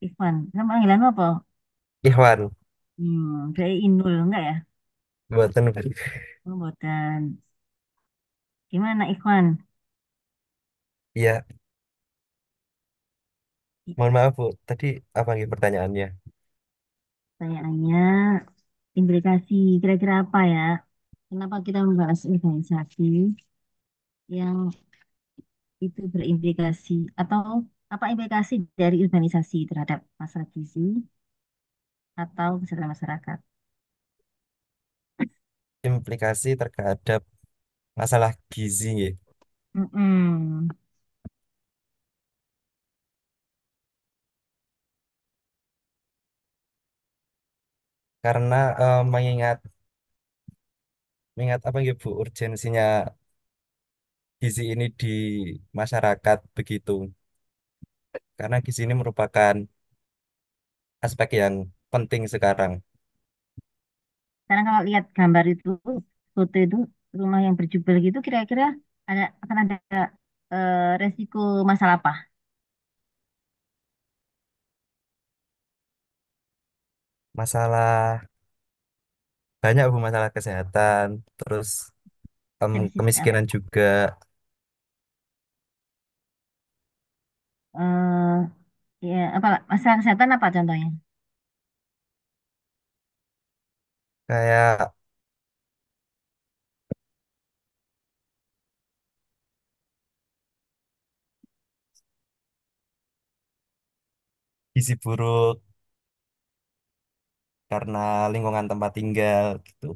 Ikhwan. Kamu panggilan apa? Ikhwan, Kayak Inul enggak ya? buatan Oh, buatan. Gimana Ikhwan? ya, I- mohon maaf Bu, tadi apa nih pertanyaannya? Pertanyaannya, implikasi kira-kira apa ya? Kenapa kita membahas organisasi yang itu berimplikasi atau apa implikasi dari organisasi terhadap masalah gizi atau kesehatan masyarakat? Implikasi terhadap masalah gizi ya. Mm-mm. Karena mengingat apa ya Bu, urgensinya gizi ini di masyarakat begitu. Karena gizi ini merupakan aspek yang penting sekarang. Sekarang kalau lihat gambar itu, foto itu, rumah yang berjubel gitu, kira-kira akan ada resiko masalah apa? Masalah banyak Bu, masalah kesehatan, terus Dari sisi kemiskinan juga, eh ya, apa masalah kesehatan apa contohnya? kayak gizi buruk karena lingkungan tempat tinggal gitu.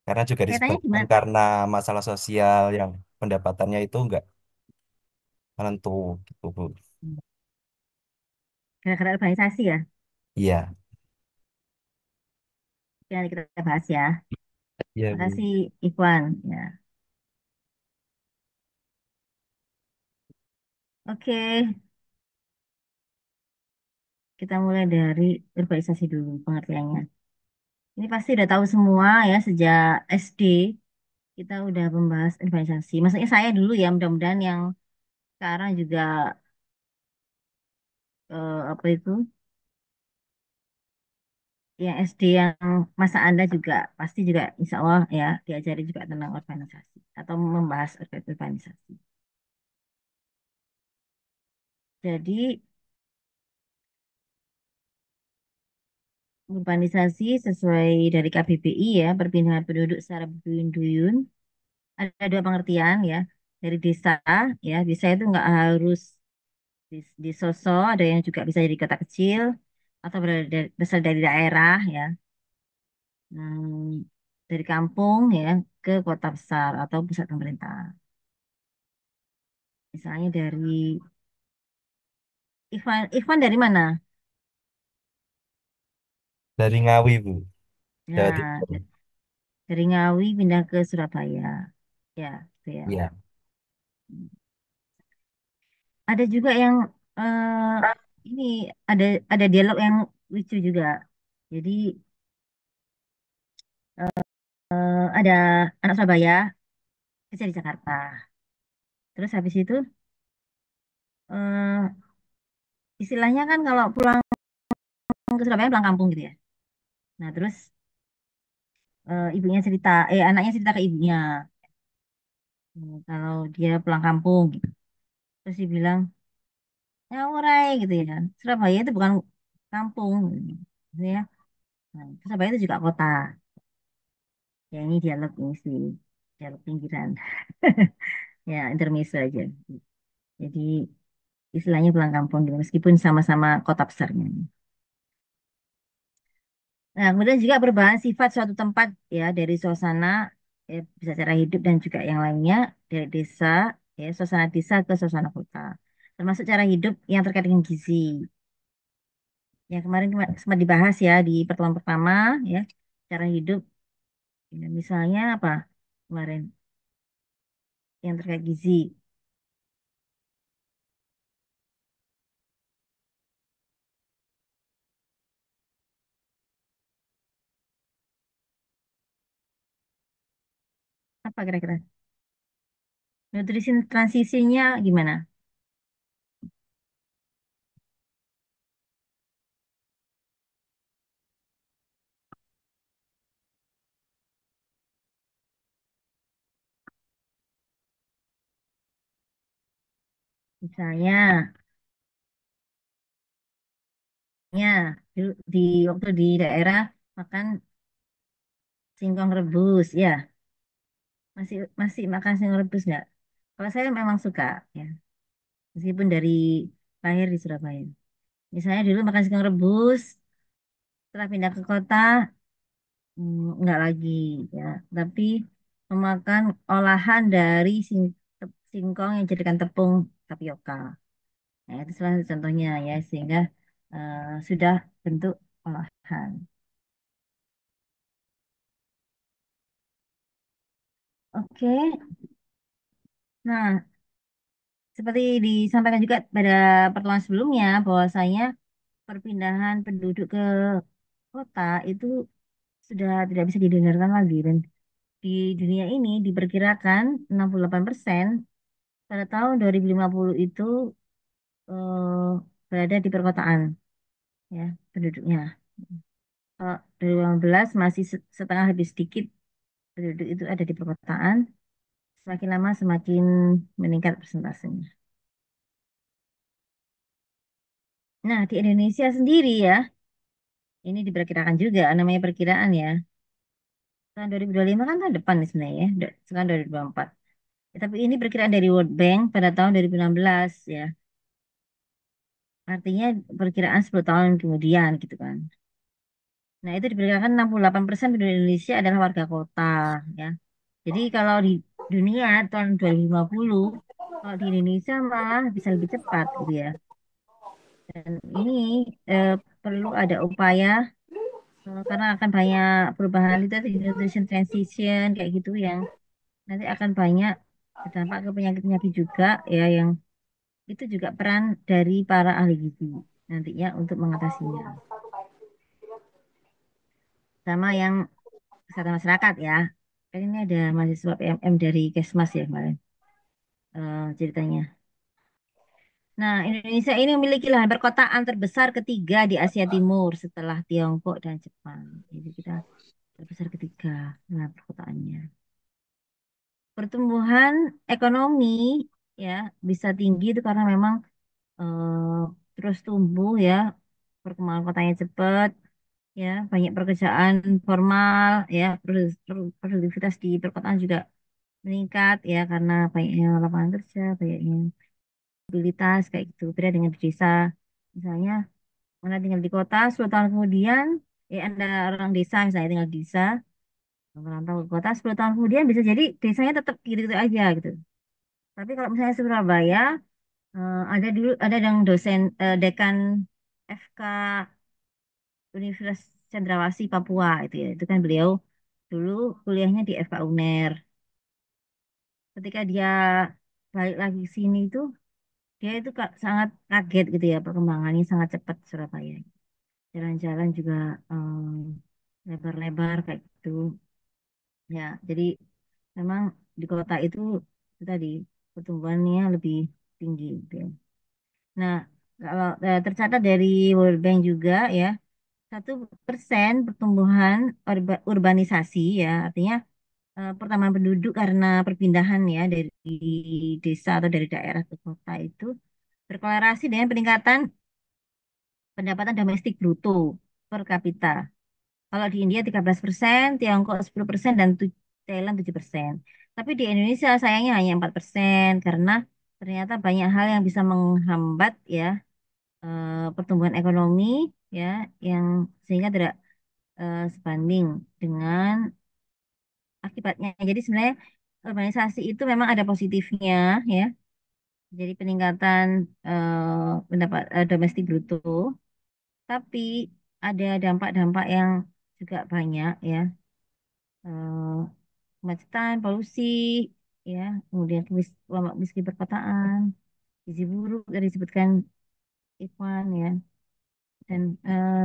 Karena juga Kaitannya disebabkan gimana? karena masalah sosial yang pendapatannya itu enggak menentu gitu, Bu. Gara-gara urbanisasi ya? Iya, Oke, nanti kita bahas ya. iya, Bu. Makasih Ikhwan. Ya. Oke, kita mulai dari urbanisasi dulu pengertiannya. Ini pasti udah tahu semua ya sejak SD kita udah membahas urbanisasi. Maksudnya saya dulu ya, mudah-mudahan yang sekarang juga apa itu yang SD yang masa Anda juga pasti juga insya Allah ya diajari juga tentang urbanisasi atau membahas urbanisasi. Jadi urbanisasi sesuai dari KBBI ya perpindahan penduduk secara berduyun-duyun ada dua pengertian ya dari desa ya desa itu nggak harus di sosok ada yang juga bisa jadi kota kecil atau berasal dari daerah ya. Hmm, dari kampung ya ke kota besar atau pusat pemerintahan. Misalnya dari Ikhwan dari mana? Dari Ngawi, Bu. Jawa Ya, Timur. dari Ngawi pindah ke Surabaya. Ya, itu ya. Iya. Ada juga yang ini ada ada dialog yang lucu juga. Jadi ada anak Surabaya kerja di Jakarta. Terus habis itu eh, istilahnya kan kalau pulang ke Surabaya pulang kampung gitu ya. Nah, terus ibunya cerita, anaknya cerita ke ibunya. Kalau dia pulang kampung gitu. Terus dia bilang, ya urai gitu ya. Surabaya itu bukan kampung. Gitu ya. Nah, Surabaya itu juga kota. Ya ini dialog ini sih, dialog pinggiran. Ya, intermezzo aja. Jadi istilahnya pulang kampung gitu, meskipun sama-sama kota besarnya. Nah, kemudian juga perubahan sifat suatu tempat ya dari suasana bisa cara hidup dan juga yang lainnya dari desa ya suasana desa ke suasana kota. Termasuk cara hidup yang terkait dengan gizi. Yang kemarin sempat dibahas ya di pertemuan pertama ya cara hidup. Ya, misalnya apa kemarin yang terkait gizi. Apa kira-kira? Nutrisi transisinya gimana? Misalnya, ya, di waktu di daerah makan singkong rebus, ya, masih masih makan singkong rebus nggak? Kalau saya memang suka, ya, meskipun dari lahir di Surabaya. Misalnya dulu makan singkong rebus, setelah pindah ke kota, nggak lagi, ya, tapi memakan olahan dari singkong yang jadikan tepung tapioka. Nah, itu salah satu contohnya ya, sehingga sudah bentuk olahan. Oke, nah seperti disampaikan juga pada pertemuan sebelumnya, bahwasanya perpindahan penduduk ke kota itu sudah tidak bisa didengarkan lagi. Dan di dunia ini diperkirakan 68% pada tahun 2050 itu eh, berada di perkotaan, ya, penduduknya. Kalau 2015 masih setengah lebih sedikit penduduk itu ada di perkotaan, semakin lama semakin meningkat persentasenya. Nah, di Indonesia sendiri ya, ini diperkirakan juga, namanya perkiraan ya. Tahun 2025 kan tahun depan nih sebenarnya ya, sekarang 2024. Ya, tapi ini perkiraan dari World Bank pada tahun 2016 ya. Artinya perkiraan 10 tahun kemudian gitu kan. Nah, itu diperkirakan 68% penduduk Indonesia adalah warga kota ya. Jadi kalau di dunia tahun 2050, kalau di Indonesia malah bisa lebih cepat gitu ya. Dan ini eh, perlu ada upaya karena akan banyak perubahan itu tadi, nutrition transition kayak gitu yang nanti akan banyak berdampak ke penyakit-penyakit juga ya, yang itu juga peran dari para ahli gizi nantinya untuk mengatasinya. Sama yang kesehatan masyarakat ya. Kan ini ada mahasiswa PMM dari Kesmas ya kemarin ceritanya. Nah, Indonesia ini memiliki lahan perkotaan terbesar ketiga di Asia Timur setelah Tiongkok dan Jepang. Jadi kita terbesar ketiga lahan perkotaannya. Pertumbuhan ekonomi ya bisa tinggi itu karena memang terus tumbuh ya, perkembangan kotanya cepat ya, banyak pekerjaan formal ya, produktivitas di perkotaan juga meningkat ya karena banyaknya lapangan kerja, banyaknya mobilitas kayak gitu. Beda dengan di desa, misalnya Anda tinggal di kota 10 tahun kemudian, ya Anda orang desa misalnya tinggal di desa, merantau ke kota 10 tahun kemudian bisa jadi desanya tetap gitu-gitu aja gitu. Tapi kalau misalnya Surabaya, ada dulu ada yang dosen dekan FK Universitas Cendrawasih Papua itu ya. Itu kan beliau dulu kuliahnya di FK UNER. Ketika dia balik lagi ke sini itu dia itu sangat kaget gitu ya, perkembangannya sangat cepat Surabaya. Jalan-jalan juga lebar-lebar kayak gitu. Ya, jadi memang di kota itu tadi pertumbuhannya lebih tinggi gitu ya. Nah, kalau tercatat dari World Bank juga ya, 1% pertumbuhan urbanisasi ya, artinya pertambahan penduduk karena perpindahan ya dari desa atau dari daerah ke kota itu berkolerasi dengan peningkatan pendapatan domestik bruto per kapita. Kalau di India 13%, Tiongkok 10%, dan Thailand 7%. Tapi di Indonesia sayangnya hanya 4% karena ternyata banyak hal yang bisa menghambat ya pertumbuhan ekonomi ya, yang sehingga tidak sebanding dengan akibatnya. Jadi sebenarnya urbanisasi itu memang ada positifnya ya. Jadi peningkatan pendapat domestik bruto, tapi ada dampak-dampak yang juga banyak ya. Kemacetan, polusi, ya, kemudian miskin perkotaan, gizi buruk tadi disebutkan Ikhwan ya, dan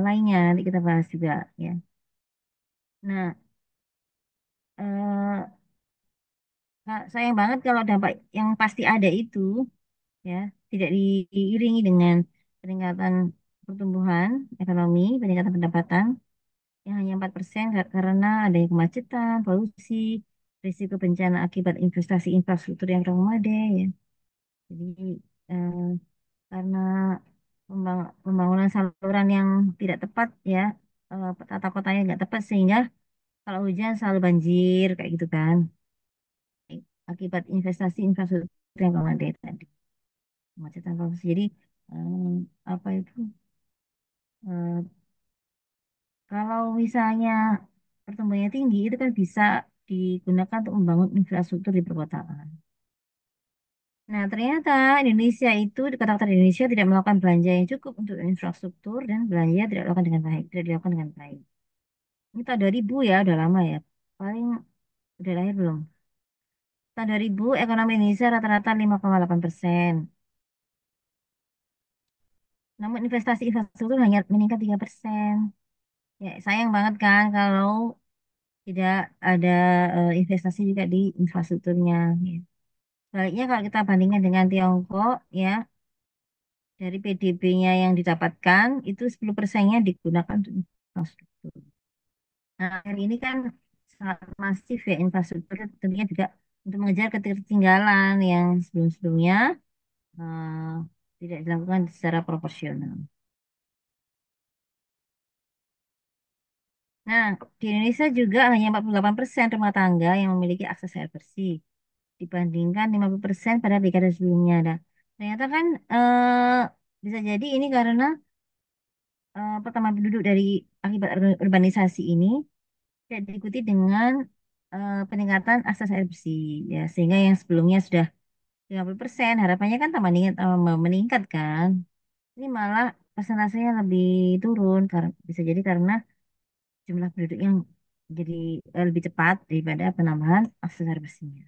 lainnya nanti kita bahas juga ya. Nah, eh, sayang banget kalau dampak yang pasti ada itu ya tidak diiringi dengan peningkatan pertumbuhan ekonomi, peningkatan pendapatan yang hanya 4% karena adanya kemacetan, polusi, risiko bencana akibat investasi infrastruktur yang kurang memadai ya. Jadi eh, karena pembangunan saluran yang tidak tepat ya, tata kotanya nggak tepat sehingga kalau hujan selalu banjir kayak gitu kan. Akibat investasi infrastruktur yang memadai tadi, kemacetan proses. Jadi eh, apa itu? eh, Kalau misalnya pertumbuhannya tinggi itu kan bisa digunakan untuk membangun infrastruktur di perkotaan. Nah, ternyata Indonesia itu di kota-kota di Indonesia tidak melakukan belanja yang cukup untuk infrastruktur dan belanja tidak dilakukan dengan baik, tidak dilakukan dengan baik. Ini tahun 2000 ya, udah lama ya. Paling udah lahir belum? Tahun 2000 ekonomi Indonesia rata-rata 5,8%. Namun investasi infrastruktur hanya meningkat 3%. Ya, sayang banget kan kalau tidak ada investasi juga di infrastrukturnya. Ya. Sebaliknya kalau kita bandingkan dengan Tiongkok, ya dari PDB-nya yang didapatkan itu 10%-nya digunakan untuk infrastruktur. Nah, hari ini kan sangat masif ya infrastruktur tentunya juga untuk mengejar ketertinggalan yang sebelum-sebelumnya eh, tidak dilakukan secara proporsional. Nah, di Indonesia juga hanya 48% rumah tangga yang memiliki akses air bersih dibandingkan 50% pada dekade sebelumnya. Nah, ternyata kan bisa jadi ini karena pertambahan penduduk dari akibat urbanisasi ini tidak diikuti dengan peningkatan akses air bersih ya sehingga yang sebelumnya sudah 50% harapannya kan tambah meningkat kan. Ini malah persentasenya lebih turun karena bisa jadi karena jumlah penduduk yang jadi lebih cepat daripada penambahan akses air bersihnya.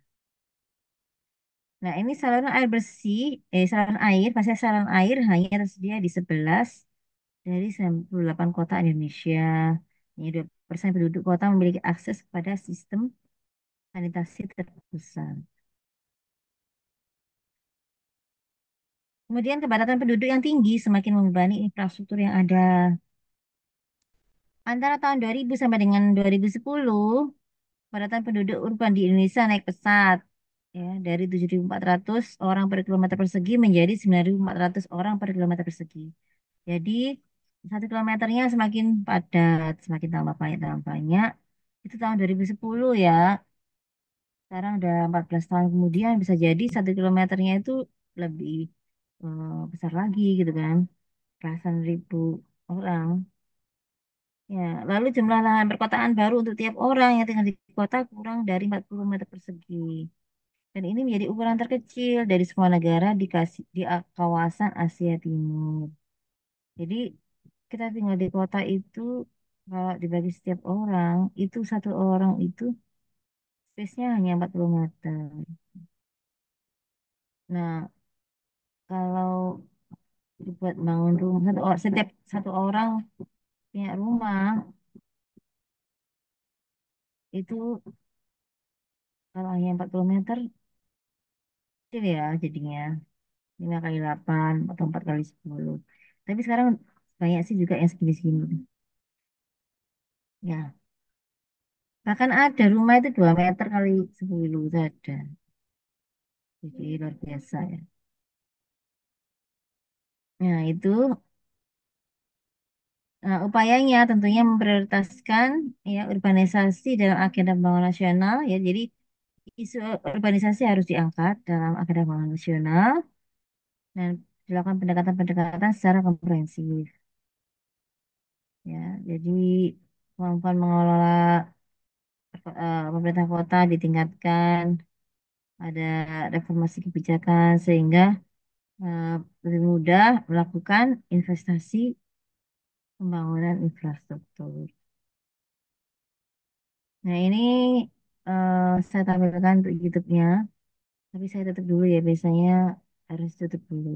Nah, ini saluran air bersih, saluran air, fasilitas saluran air hanya tersedia di 11 dari 98 kota Indonesia. Hanya 2% penduduk kota memiliki akses kepada sistem sanitasi terpusat. Kemudian kepadatan penduduk yang tinggi semakin membebani infrastruktur yang ada. Antara tahun 2000 sampai dengan 2010, kepadatan penduduk urban di Indonesia naik pesat. Ya, dari 7.400 orang per kilometer persegi menjadi 9.400 orang per kilometer persegi. Jadi 1 kilometernya semakin padat, semakin tambah banyak. Itu tahun 2010 ya. Sekarang udah 14 tahun kemudian bisa jadi 1 kilometernya itu lebih besar lagi gitu kan. Belasan ribu orang. Ya, lalu jumlah lahan perkotaan baru untuk tiap orang yang tinggal di kota kurang dari 40 meter persegi. Dan ini menjadi ukuran terkecil dari semua negara di kawasan Asia Timur. Jadi kita tinggal di kota itu kalau dibagi setiap orang, itu satu orang itu space-nya hanya 40 meter. Nah, kalau dibuat bangun rumah, setiap satu orang punya rumah, itu kalau hanya 40 meter, kecil ya jadinya. 5 kali 8 atau 4 kali 10. Tapi sekarang banyak sih juga yang segini-segini. Ya, bahkan ada rumah itu 2 meter kali 10 itu ada. Jadi luar biasa ya. Nah, itu upayanya tentunya memprioritaskan ya urbanisasi dalam agenda pembangunan nasional ya. Jadi isu urbanisasi harus diangkat dalam agenda pembangunan nasional dan dilakukan pendekatan-pendekatan secara komprehensif ya. Jadi kemampuan mengelola pemerintah kota ditingkatkan, ada reformasi kebijakan sehingga eh, lebih mudah melakukan investasi pembangunan infrastruktur. Nah, ini saya tampilkan untuk YouTube-nya, tapi saya tutup dulu ya, biasanya harus tutup dulu.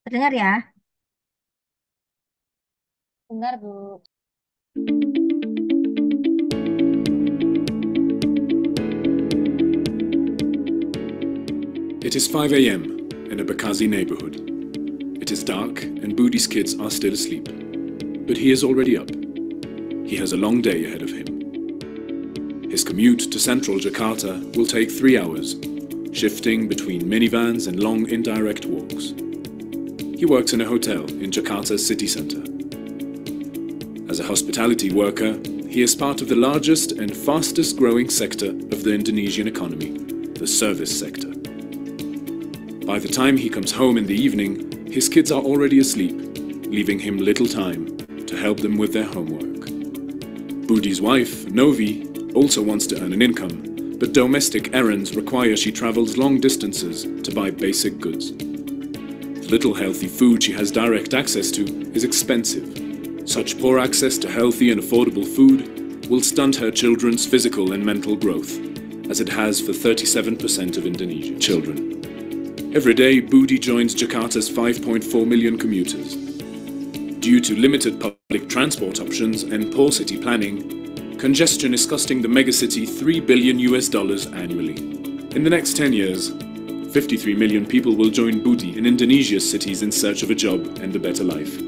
Terdengar ya? Dengar, Bu. It is 5 a.m. in a Bakazi neighborhood. It is dark and Booty's kids are still asleep. But he is already up. He has a long day ahead of him. His commute to central Jakarta will take 3 hours, shifting between minivans and long indirect walks. He works in a hotel in Jakarta's city center. As a hospitality worker, he is part of the largest and fastest growing sector of the Indonesian economy, the service sector. By the time he comes home in the evening, his kids are already asleep, leaving him little time to help them with their homework. Budi's wife, Novi, also wants to earn an income, but domestic errands require she travels long distances to buy basic goods. The little healthy food she has direct access to is expensive. Such poor access to healthy and affordable food will stunt her children's physical and mental growth, as it has for 37% of Indonesian children. Every day, Budi joins Jakarta's 5.4 million commuters. Due to limited public transport options and poor city planning, congestion is costing the megacity $3 billion annually. In the next 10 years, 53 million people will join Budi in Indonesia's cities in search of a job and a better life,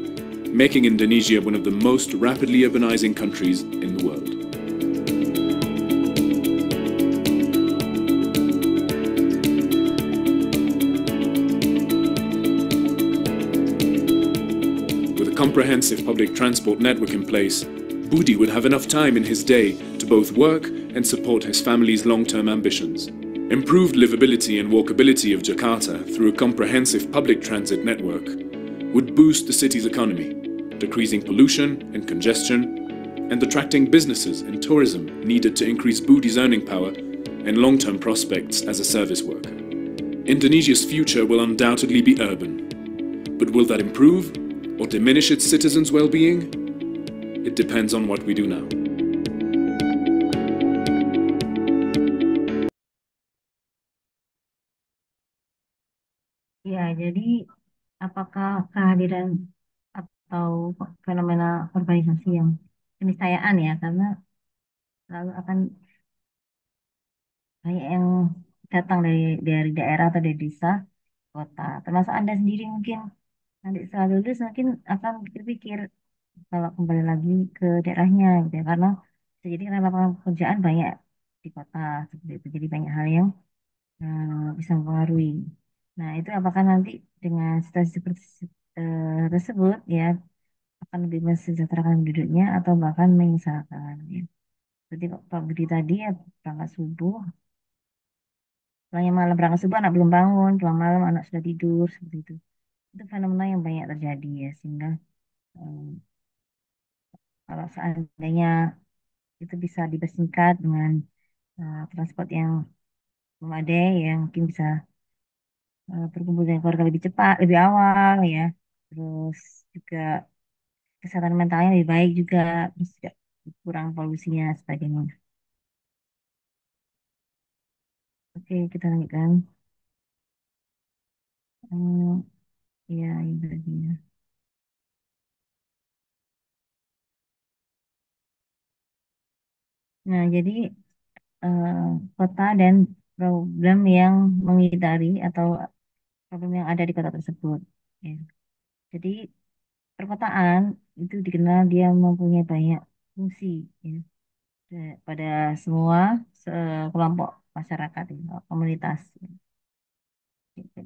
making Indonesia one of the most rapidly urbanizing countries in the world. With a comprehensive public transport network in place, Budi would have enough time in his day to both work and support his family's long-term ambitions. Improved livability and walkability of Jakarta through a comprehensive public transit network would boost the city's economy, decreasing pollution and congestion, and attracting businesses and tourism needed to increase Budi's earning power and long-term prospects as a service worker. Indonesia's future will undoubtedly be urban, but will that improve or diminish its citizens' well-being? It depends on what we do now. Ya, jadi apakah kehadiran atau fenomena urbanisasi yang keniscayaan ya, karena selalu akan banyak yang datang dari daerah atau dari desa, kota. Termasuk Anda sendiri mungkin nanti setelah lulus mungkin akan berpikir kalau kembali lagi ke daerahnya gitu ya, karena bisa jadi karena lapangan pekerjaan banyak di kota seperti itu. Jadi banyak hal yang bisa mempengaruhi. Nah, itu apakah nanti dengan situasi seperti tersebut ya akan lebih mensejahterakan penduduknya atau bahkan menyengsarakan ya. Seperti Pak Budi tadi ya berangkat subuh, pulangnya malam berangkat subuh anak belum bangun, pulang malam anak sudah tidur seperti itu. Itu fenomena yang banyak terjadi ya sehingga eh, kalau seandainya itu bisa dipersingkat dengan transport yang memadai yang mungkin bisa berkumpul dengan keluarga lebih cepat, lebih awal ya. Terus juga kesehatan mentalnya lebih baik juga, terus juga kurang polusinya sebagainya. Oke, kita lanjutkan. Hmm, ya, itu dia. Nah, jadi eh, kota dan problem yang mengitari atau problem yang ada di kota tersebut. Ya. Jadi perkotaan itu dikenal dia mempunyai banyak fungsi ya, pada semua kelompok masyarakat, ya, komunitas.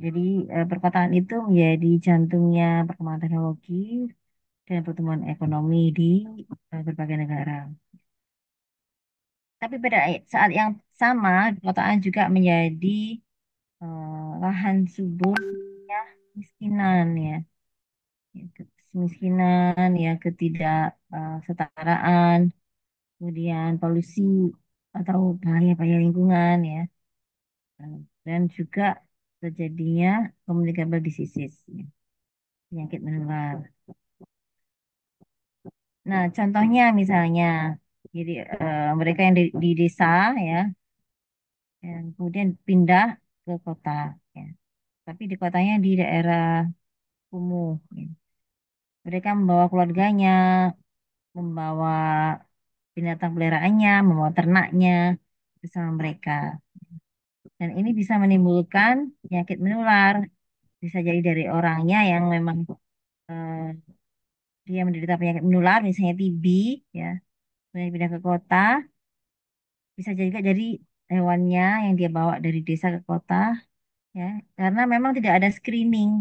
Jadi perkotaan itu menjadi jantungnya perkembangan teknologi dan pertumbuhan ekonomi di berbagai negara. Tapi pada saat yang sama, perkotaan juga menjadi lahan suburnya kemiskinan ya. Ya, kemiskinan ya, ketidaksetaraan, kemudian polusi atau bahaya-bahaya lingkungan ya. Dan juga terjadinya communicable diseases, ya, penyakit menular. Nah, contohnya misalnya, jadi mereka yang di desa ya, yang kemudian pindah ke kota, ya. Tapi di kotanya di daerah kumuh. Ya. Mereka membawa keluarganya, membawa binatang peliharaannya, membawa ternaknya bersama mereka. Dan ini bisa menimbulkan penyakit menular. Bisa jadi dari orangnya yang memang eh, dia menderita penyakit menular, misalnya TB, ya, kemudian pindah ke kota. Bisa juga jadi hewannya yang dia bawa dari desa ke kota, ya, karena memang tidak ada screening.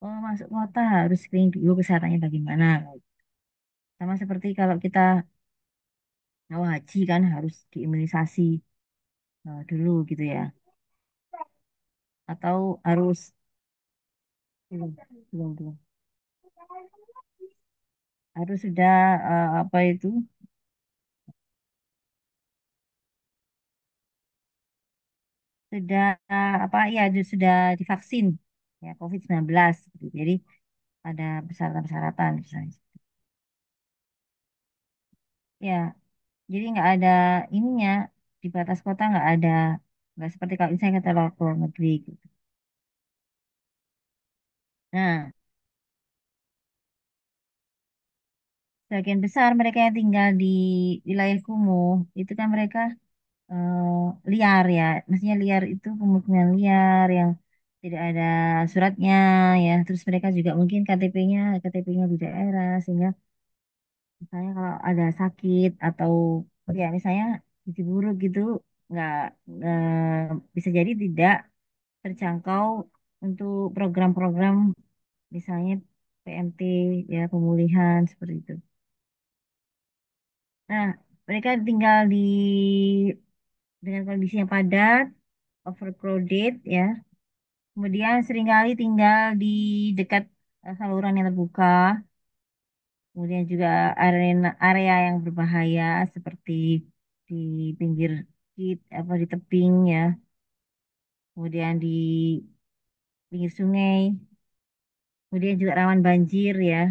Oh, masuk kota harus screening dulu kesehatannya bagaimana. Sama seperti kalau kita mau haji kan harus diimunisasi dulu gitu ya. Atau harus belum, belum. Harus sudah apa itu? Sudah apa ya sudah divaksin ya COVID-19 gitu. Jadi ada persyaratan-persyaratan misalnya. Ya, jadi nggak ada ininya di batas kota nggak seperti kalau misalnya kita ke luar negeri gitu. Nah, sebagian besar mereka yang tinggal di wilayah kumuh itu kan mereka liar ya, maksudnya liar itu pemukiman liar yang tidak ada suratnya ya. Terus mereka juga mungkin KTP-nya di daerah sehingga misalnya kalau ada sakit atau ya misalnya gizi buruk gitu nggak bisa jadi tidak terjangkau untuk program-program misalnya PMT ya pemulihan seperti itu. Nah, mereka tinggal dengan kondisi yang padat, overcrowded ya. Kemudian seringkali tinggal di dekat saluran yang terbuka. Kemudian juga area yang berbahaya seperti di pinggir apa di tebing ya. Kemudian di pinggir sungai. Kemudian juga rawan banjir ya.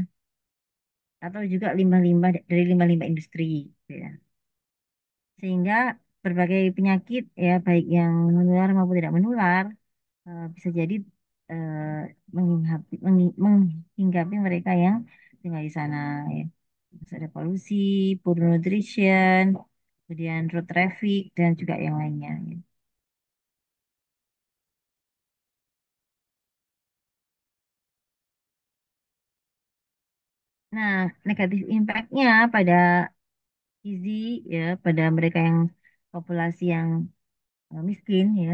Atau juga limbah-limbah dari limbah-limbah industri gitu ya. Sehingga berbagai penyakit ya baik yang menular maupun tidak menular bisa jadi eh, menghinggapi mereka yang tinggal di sana ya. Terus ada polusi, poor nutrition, kemudian road traffic dan juga yang lainnya, ya. Nah, negatif impact-nya pada gizi ya pada mereka yang populasi yang miskin ya.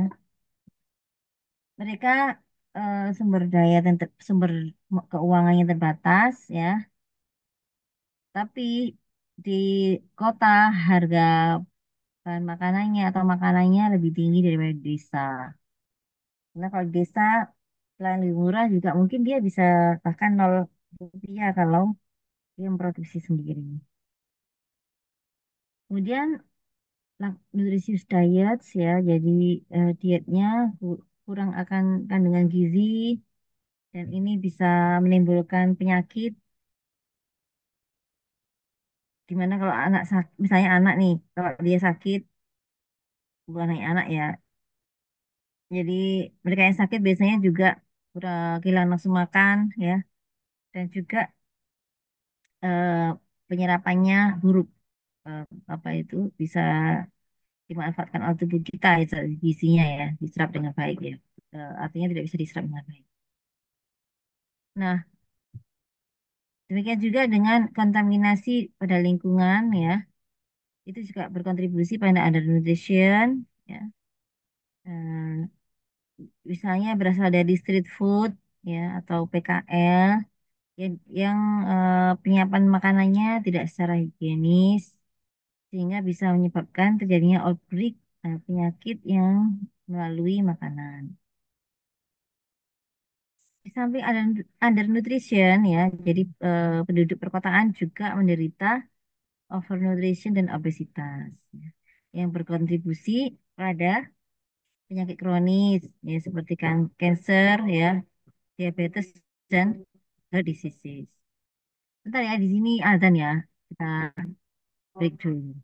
Mereka sumber daya dan sumber keuangannya terbatas ya. Tapi di kota harga bahan makanannya atau makanannya lebih tinggi daripada di desa. Karena kalau di desa selain lebih murah juga mungkin dia bisa bahkan 0 rupiah kalau dia memproduksi sendiri. Kemudian nutritious diets ya, jadi dietnya kurang akan kandungan gizi dan ini bisa menimbulkan penyakit di mana kalau anak misalnya anak nih kalau dia sakit bukan hanya anak ya. Jadi mereka yang sakit biasanya juga udah kehilangan nafsu makan ya dan juga eh, penyerapannya buruk. Eh, apa itu bisa dimanfaatkan oleh tubuh kita ya, gizinya ya diserap dengan baik ya. Artinya tidak bisa diserap dengan baik. Nah, demikian juga dengan kontaminasi pada lingkungan ya, itu juga berkontribusi pada undernutrition ya. Eh, Misalnya berasal dari street food ya atau PKL yang penyiapan makanannya tidak secara higienis sehingga bisa menyebabkan terjadinya outbreak penyakit yang melalui makanan. Di samping ada undernutrition ya, jadi penduduk perkotaan juga menderita overnutrition dan obesitas ya, yang berkontribusi pada penyakit kronis ya seperti kanker ya, diabetes dan heart disease. Bentar ya di sini azan ya. Kita break dulu.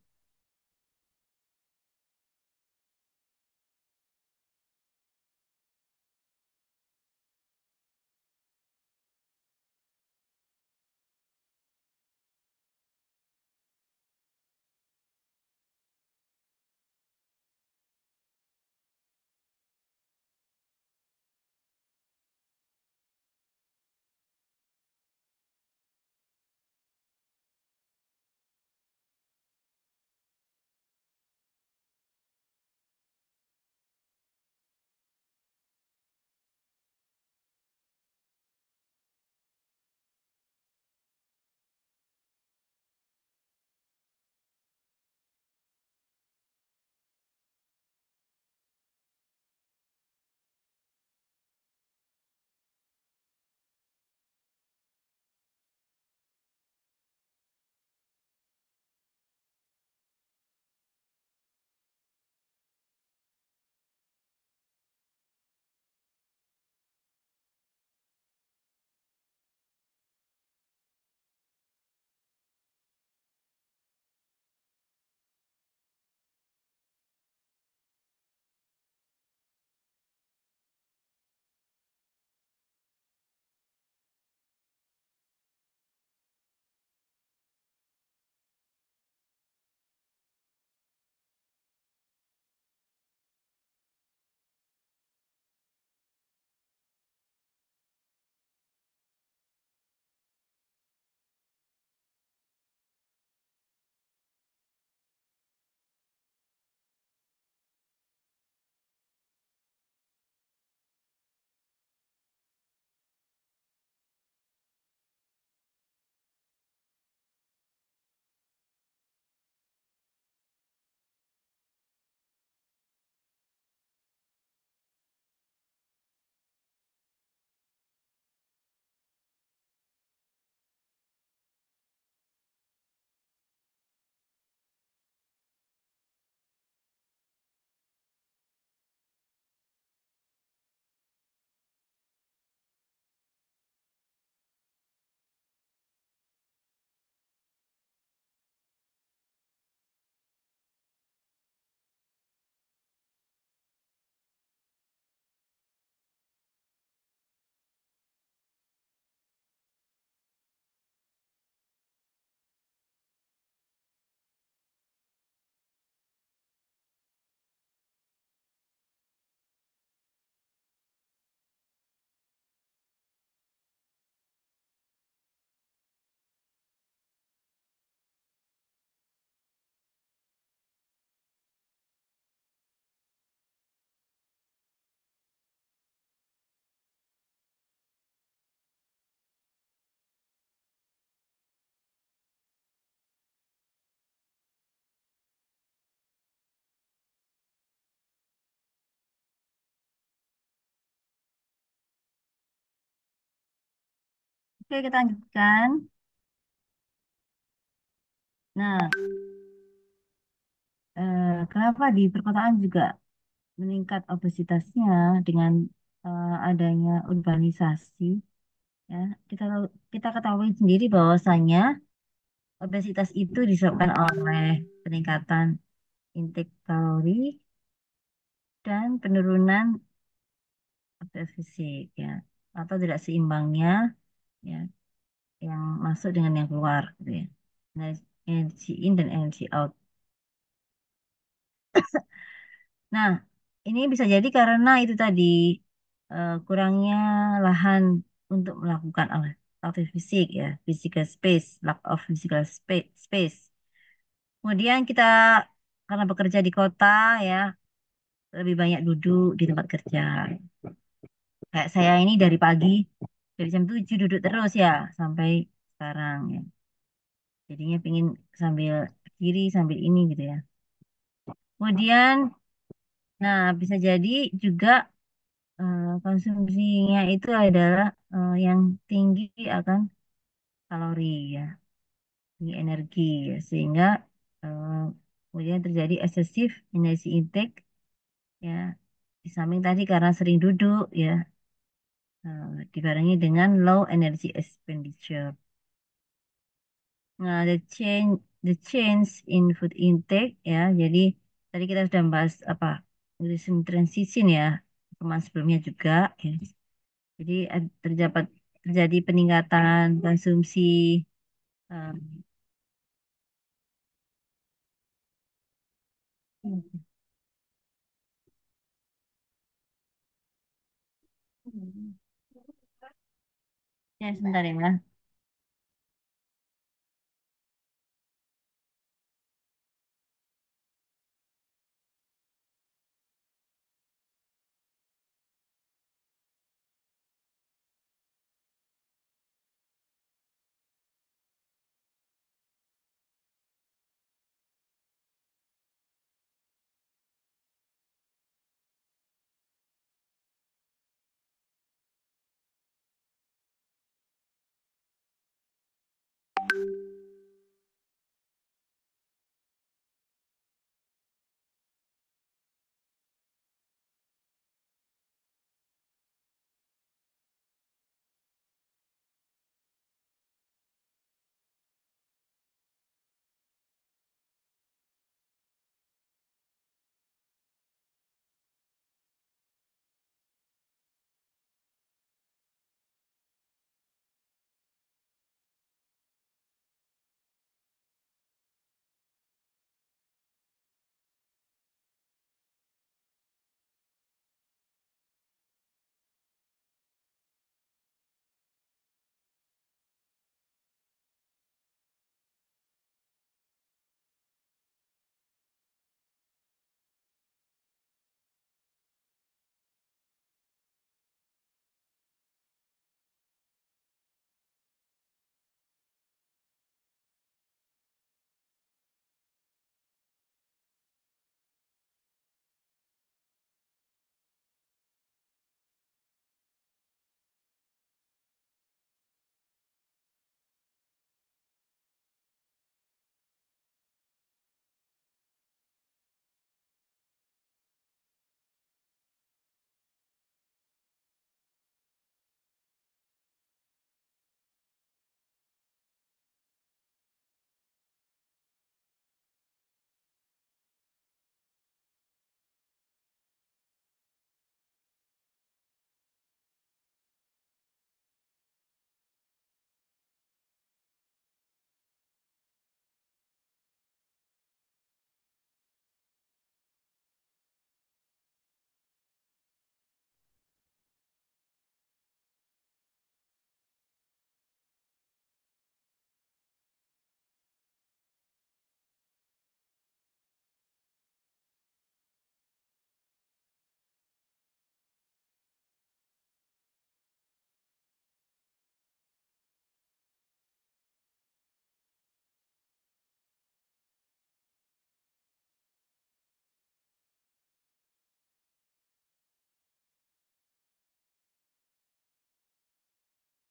Oke, kita lanjutkan. Nah, kenapa di perkotaan juga meningkat obesitasnya dengan adanya urbanisasi? Ya, kita kita ketahui sendiri bahwasanya obesitas itu disebabkan oleh peningkatan intake kalori dan penurunan aktivitas fisik ya, atau tidak seimbangnya ya yang masuk dengan yang keluar gitu ya. Energi in dan energi out. Nah, ini bisa jadi karena itu tadi kurangnya lahan untuk melakukan aktivitas fisik ya, physical space, lack of physical space. Kemudian kita karena bekerja di kota ya, lebih banyak duduk di tempat kerja. Kayak saya ini dari pagi, dari jam 7 duduk terus ya, sampai sekarang ya. Jadinya pingin sambil kiri, sambil ini gitu ya. Kemudian, nah bisa jadi juga konsumsinya itu adalah yang tinggi akan kalori ya, tinggi energi ya, sehingga eh, kemudian terjadi excessive energy intake ya, di samping tadi karena sering duduk ya, dibarengi dengan low energy expenditure. Nah, the change in food intake ya. Jadi tadi kita sudah bahas apa nutrition transition ya, teman sebelumnya juga ya. Jadi terjadi peningkatan konsumsi um, ya sebentar ya.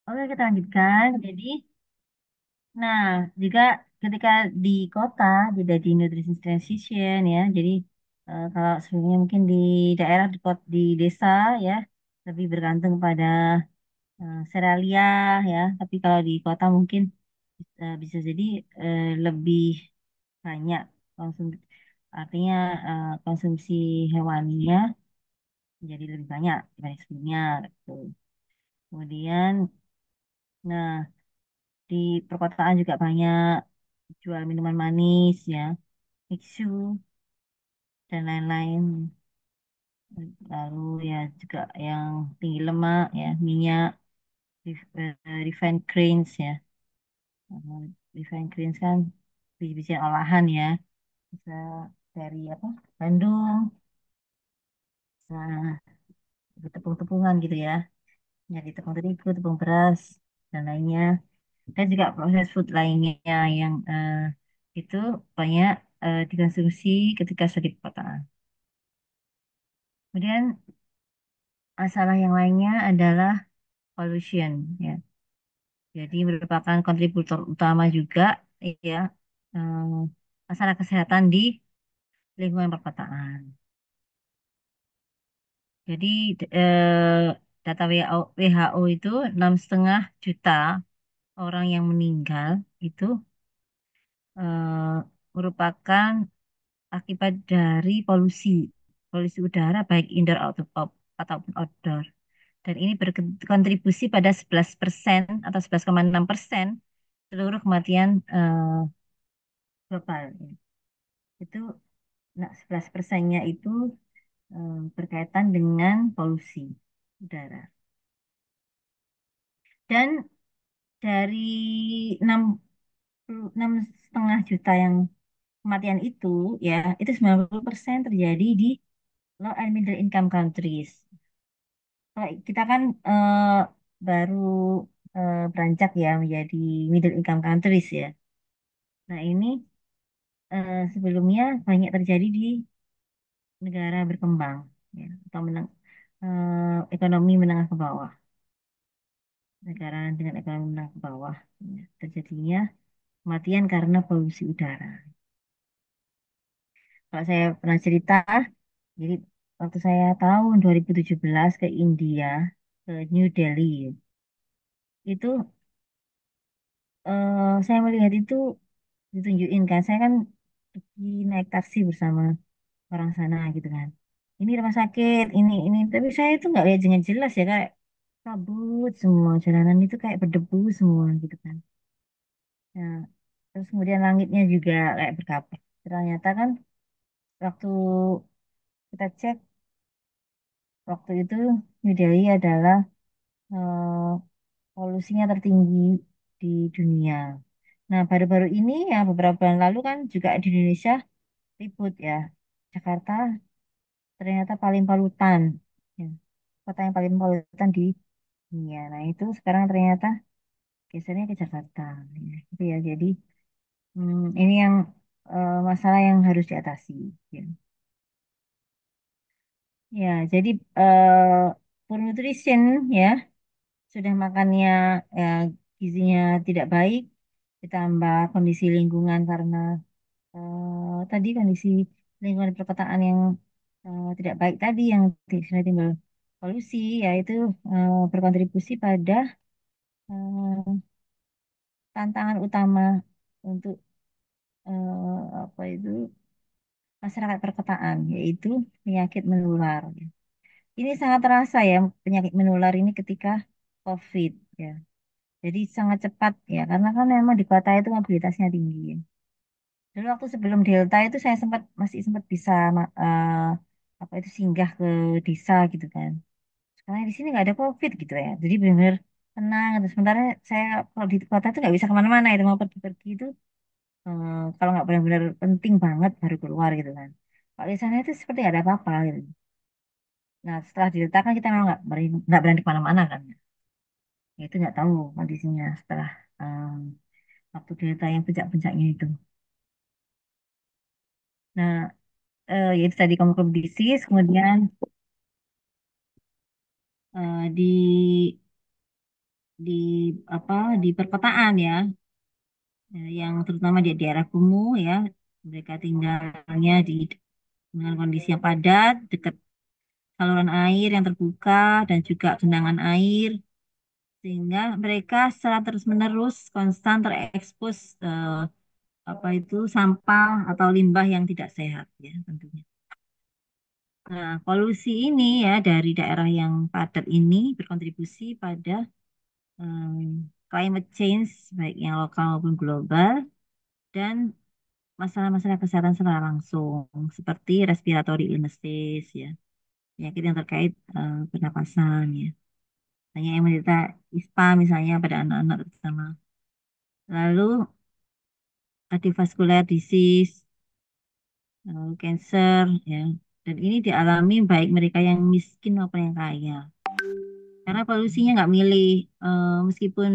Oke, kita lanjutkan. Jadi, nah, jika ketika di kota tidak di nutrition transition ya, jadi kalau sebelumnya mungkin di daerah di desa ya lebih bergantung pada serealia ya, tapi kalau di kota mungkin bisa jadi lebih banyak konsum, artinya konsumsi hewaninya jadi lebih banyak dibanding sebelumnya gitu. Kemudian, nah di perkotaan juga banyak jual minuman manis ya, mixu dan lain-lain. Lalu ya juga yang tinggi lemak ya, minyak, refined grains ya. Refined grains kan biji-bijian olahan ya, bisa dari apa? Bandung, nah tepung-tepungan gitu ya. Jadi tepung terigu, tepung beras dan lainnya. Dan juga proses food lainnya yang itu banyak dikonsumsi ketika sedang di perkotaan. Kemudian masalah yang lainnya adalah pollution ya. Jadi merupakan kontributor utama juga ya eh, masalah kesehatan di lingkungan perkotaan. Jadi data WHO itu 6,5 juta orang yang meninggal itu eh, merupakan akibat dari polusi, polusi udara baik indoor ataupun outdoor. Dan ini berkontribusi pada 11% atau 11,6% seluruh kematian global. Ya. Itu, nah 11%-nya itu berkaitan dengan polusi udara. Dan dari 6,5 juta yang kematian itu, ya itu 90% terjadi di low and middle income countries. Kalau kita kan baru beranjak ya menjadi middle income countries ya. Nah ini sebelumnya banyak terjadi di negara berkembang ya, atau ekonomi menengah ke bawah. Negara dengan ekonomi menengah ke bawah ya, terjadinya kematian karena polusi udara. Kalau saya pernah cerita, jadi waktu saya tahun 2017 ke India, ke New Delhi, itu saya melihat itu ditunjukin kan, saya kan pergi naik taksi bersama orang sana gitu kan. Ini rumah sakit, ini, tapi saya itu nggak lihat dengan jelas ya kayak kabut semua jalanan itu kayak berdebu semua gitu kan. Nah, terus kemudian langitnya juga kayak berkabut. Ternyata kan waktu kita cek waktu itu New Delhi adalah eh, polusinya tertinggi di dunia. Nah, baru-baru ini ya beberapa bulan lalu kan juga di Indonesia ribut ya. Jakarta ternyata paling polutan. Ya, kota yang paling polutan di dunia. Nah, itu sekarang ternyata gesernya ke Jakarta. Ya, gitu ya. Jadi ini yang masalah yang harus diatasi. Ya, ya jadi poor nutrition ya sudah makannya ya, gizinya tidak baik, ditambah kondisi lingkungan karena tadi kondisi lingkungan perkotaan yang tidak baik tadi yang timbul polusi, yaitu berkontribusi pada tantangan utama untuk apa itu masyarakat perkotaan, yaitu penyakit menular. Ini sangat terasa ya penyakit menular ini ketika COVID ya. Jadi sangat cepat ya, karena kan memang di kota itu mobilitasnya tinggi. Ya. Dulu waktu sebelum Delta itu saya masih sempat bisa apa itu singgah ke desa gitu kan. Sekarang di sini nggak ada COVID gitu ya. Jadi benar-benar tenang. Terus sementara saya kalau di kota itu nggak bisa kemana-mana itu mau pergi-pergi itu kalau nggak benar-benar penting banget baru keluar gitu kan. Kalau di sana itu seperti nggak ada apa-apa gitu. Nah setelah Delta kan kita memang nggak berani kemana-mana kan. Ya, itu nggak tahu kondisinya setelah waktu Delta yang puncak-puncaknya itu. Nah, yaitu tadi chemical disease, kemudian di di apa di perkotaan ya, yang terutama di daerah kumuh ya, mereka tinggalnya dengan kondisi yang padat, dekat saluran air yang terbuka dan juga genangan air, sehingga mereka secara terus-menerus konstan terekspos apa itu sampah atau limbah yang tidak sehat ya tentunya. Nah, polusi ini ya dari daerah yang padat ini berkontribusi pada climate change baik yang lokal maupun global dan masalah-masalah kesehatan secara langsung seperti respiratory illnesses ya, penyakit yang terkait pernapasan ya. Banyak yang menderita ISPA misalnya pada anak-anak terutama. Lalu cardiovascular disease, lalu cancer ya. Dan ini dialami baik mereka yang miskin maupun yang kaya. Karena polusinya nggak milih, meskipun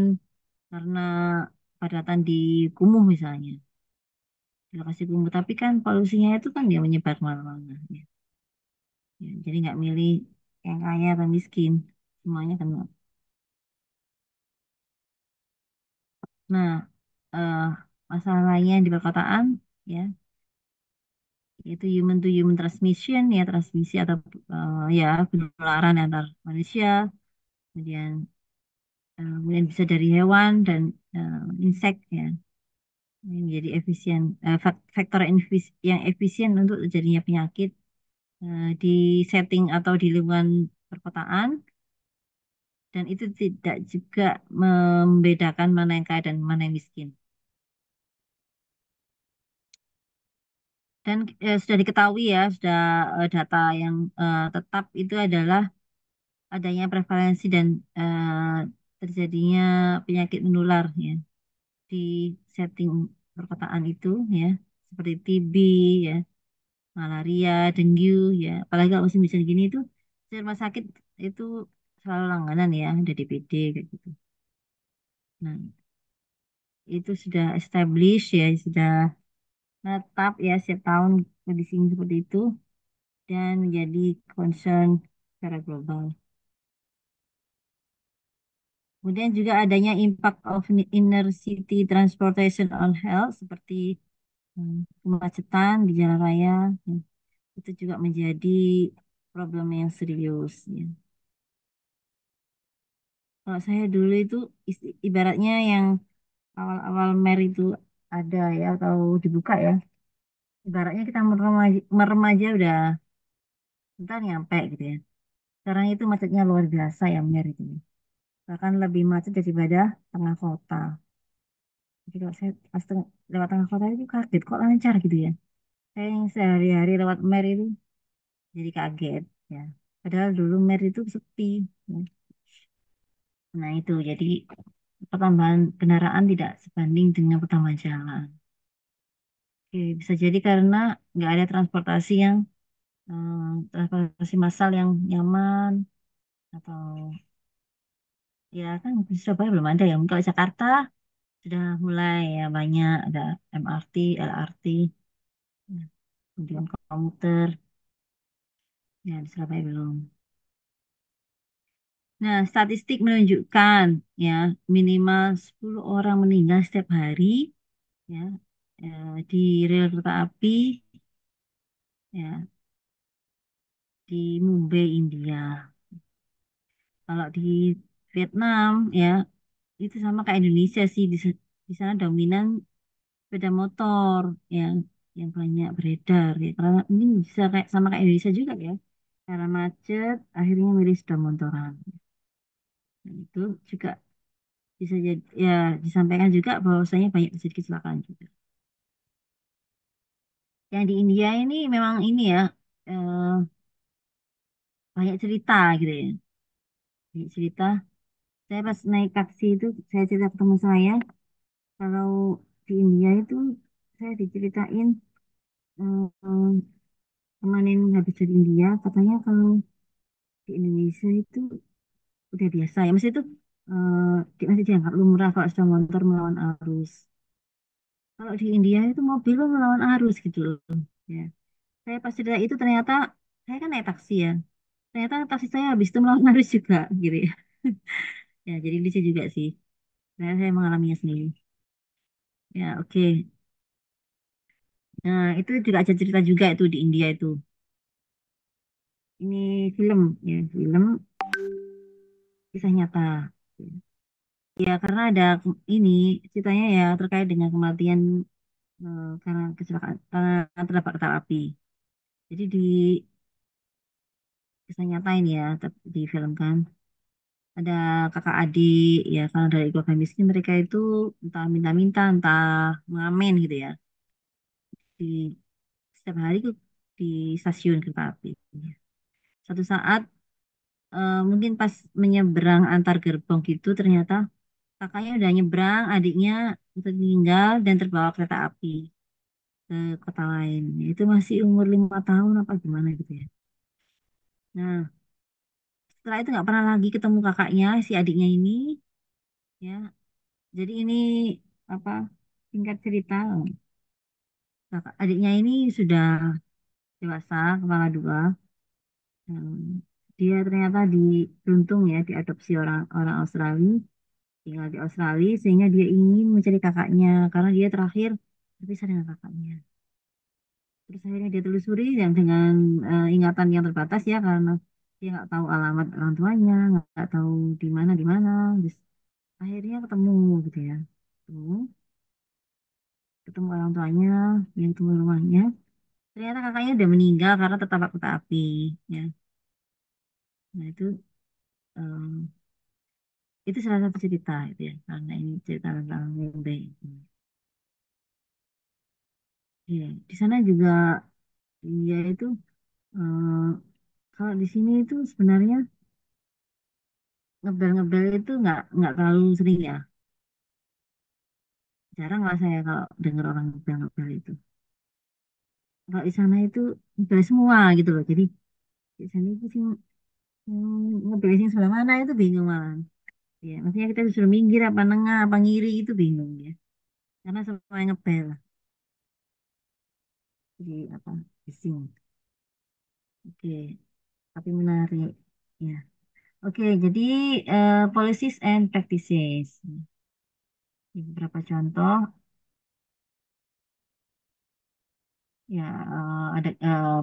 karena padatan di kumuh misalnya, di lokasi kumuh, tapi kan polusinya itu kan dia menyebar kemana-mana. Ya. Ya, jadi nggak milih yang kaya atau miskin, semuanya kena. Nah, eh, masalah lainnya di perkotaan, ya, yaitu human to human transmission, ya transmisi atau ya penularan antar manusia, kemudian kemudian bisa dari hewan dan insek, ya. Ini menjadi efisien, faktor yang efisien untuk terjadinya penyakit di setting atau di lingkungan perkotaan, dan itu tidak juga membedakan mana yang kaya dan mana yang miskin. Dan sudah diketahui ya, sudah data yang tetap itu adalah adanya prevalensi dan terjadinya penyakit menular ya di setting perkotaan itu ya, seperti TB ya, malaria, dengue ya. Apalagi kalau musim hujan gini itu di rumah sakit itu selalu langganan ya, ada DPD kayak gitu. Nah, itu sudah established ya, sudah tetap ya setiap tahun kondisi seperti itu dan menjadi concern secara global. Kemudian juga adanya impact of inner city transportation on health seperti kemacetan di jalan raya ya. Itu juga menjadi problem yang serius ya. Kalau saya dulu itu ibaratnya yang awal-awal MER itu ada ya atau dibuka ya. Ibaratnya kita merem aja udah ntar nyampe gitu ya. Sekarang itu macetnya luar biasa ya MER itu. Bahkan lebih macet daripada tengah kota. Jadi kalau saya pas lewat tengah kota itu kaget kok lancar gitu ya. Saya yang sehari-hari lewat MER itu jadi kaget ya. Padahal dulu MER itu sepi. Ya. Nah itu jadi pertambahan kendaraan tidak sebanding dengan pertambahan jalan. Oke, bisa jadi karena nggak ada transportasi yang transportasi massal yang nyaman atau ya kan di Surabaya belum ada ya. Kalau Jakarta sudah mulai ya banyak ada MRT, LRT, ya, kemudian komuter ya di Surabaya belum. Nah, statistik menunjukkan ya minimal 10 orang meninggal setiap hari ya di rel kereta api ya di Mumbai, India. Kalau di Vietnam ya itu sama kayak Indonesia sih di sana dominan sepeda motor yang banyak beredar ya. Karena ini bisa kayak sama kayak Indonesia juga ya. Karena macet akhirnya milih sepeda motoran. Nah, itu juga bisa jadi ya disampaikan juga bahwasanya banyak terjadi kecelakaan juga. Yang di India ini memang ini ya eh, banyak cerita gitu ya. Banyak cerita. Saya pas naik taksi itu saya cerita ke teman saya kalau di India itu saya diceritain eh, teman yang habis dari India katanya kalau di Indonesia itu udah biasa ya. Maksudnya itu masih dianggap lumrah kalau sudah motor melawan arus. Kalau di India itu mobil melawan arus gitu loh. Ya. Saya pas cerita itu ternyata saya kan naik taksi ya. Ternyata taksi saya habis itu melawan arus juga gitu ya. Ya, jadi lucu juga sih. Saya mengalaminya sendiri. Ya, oke. Nah, itu juga ada cerita juga itu di India itu. Ini film ya, film kisah nyata. Ya, karena ada ini ceritanya ya terkait dengan kematian karena kecelakaan karena terdapat kereta api. Jadi di kisah nyata ini ya difilmkan ada kakak adik ya karena dari keluarga miskin mereka itu entah minta-minta entah mengamen gitu ya di setiap hari tuh di stasiun kereta api. Suatu saat mungkin pas menyeberang antar gerbong gitu ternyata kakaknya udah nyebrang, adiknya tertinggal dan terbawa kereta api ke kota lain. Itu masih umur 5 tahun apa gimana gitu ya. Nah, setelah itu nggak pernah lagi ketemu kakaknya, si adiknya ini, ya. Jadi ini apa? Singkat cerita, kakak adiknya ini sudah dewasa, kepala dua. Dan dia ternyata beruntung ya diadopsi orang orang Australia, tinggal di Australia sehingga dia ingin mencari kakaknya karena dia terakhir berpisah dengan kakaknya. Terus akhirnya dia telusuri yang dengan ingatan yang terbatas ya karena dia nggak tahu alamat orang tuanya, nggak tahu di mana. Terus akhirnya ketemu gitu ya. Ketemu. ketemu orang tuanya, yang ketemu rumahnya. Ternyata kakaknya udah meninggal karena tertabrak kereta api. Ya, nah itu salah satu cerita itu ya, karena ini cerita tentang Mimbe. Iya, di sana juga dia itu eh, kalau di sini itu sebenarnya ngebel-ngebel itu nggak terlalu sering ya. Jarang lah saya kalau dengar orang ngebel-ngebel itu. Kalau di sana itu ngebel semua gitu loh. Jadi di sana itu sih ngebel sing sebelah mana itu bingung malah. Ya, maksudnya kita disuruh minggir apa nengah apa ngiri itu bingung ya. Karena semua yang ngebel. Jadi apa? Bising. Oke, tapi menarik. Ya. Oke, jadi policies and practices. Ini beberapa contoh ya ada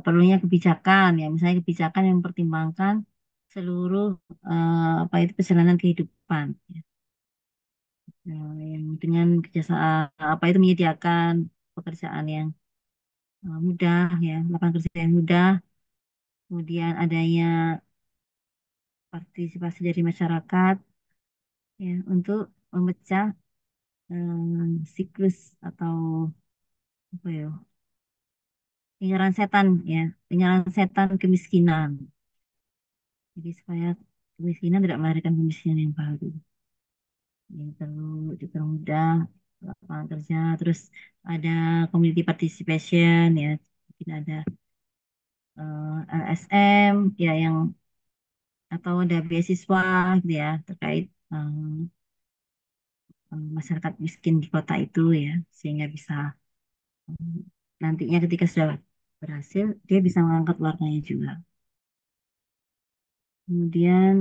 perlunya kebijakan ya, misalnya kebijakan yang mempertimbangkan seluruh apa itu perjalanan kehidupan ya. Yang dengan kerjasama apa itu menyediakan pekerjaan yang mudah ya, lapangan kerja yang mudah, kemudian adanya partisipasi dari masyarakat ya untuk memecah siklus atau apa ya lingkaran setan ya, lingkaran setan kemiskinan. Jadi supaya kemiskinan tidak melahirkan kemiskinan yang baru. Yang perlu dipermudah lapangan kerja, terus ada community participation ya, mungkin ada LSM ya yang atau ada beasiswa gitu ya terkait masyarakat miskin di kota itu ya, sehingga bisa nantinya ketika sudah berhasil dia bisa mengangkat warganya juga. Kemudian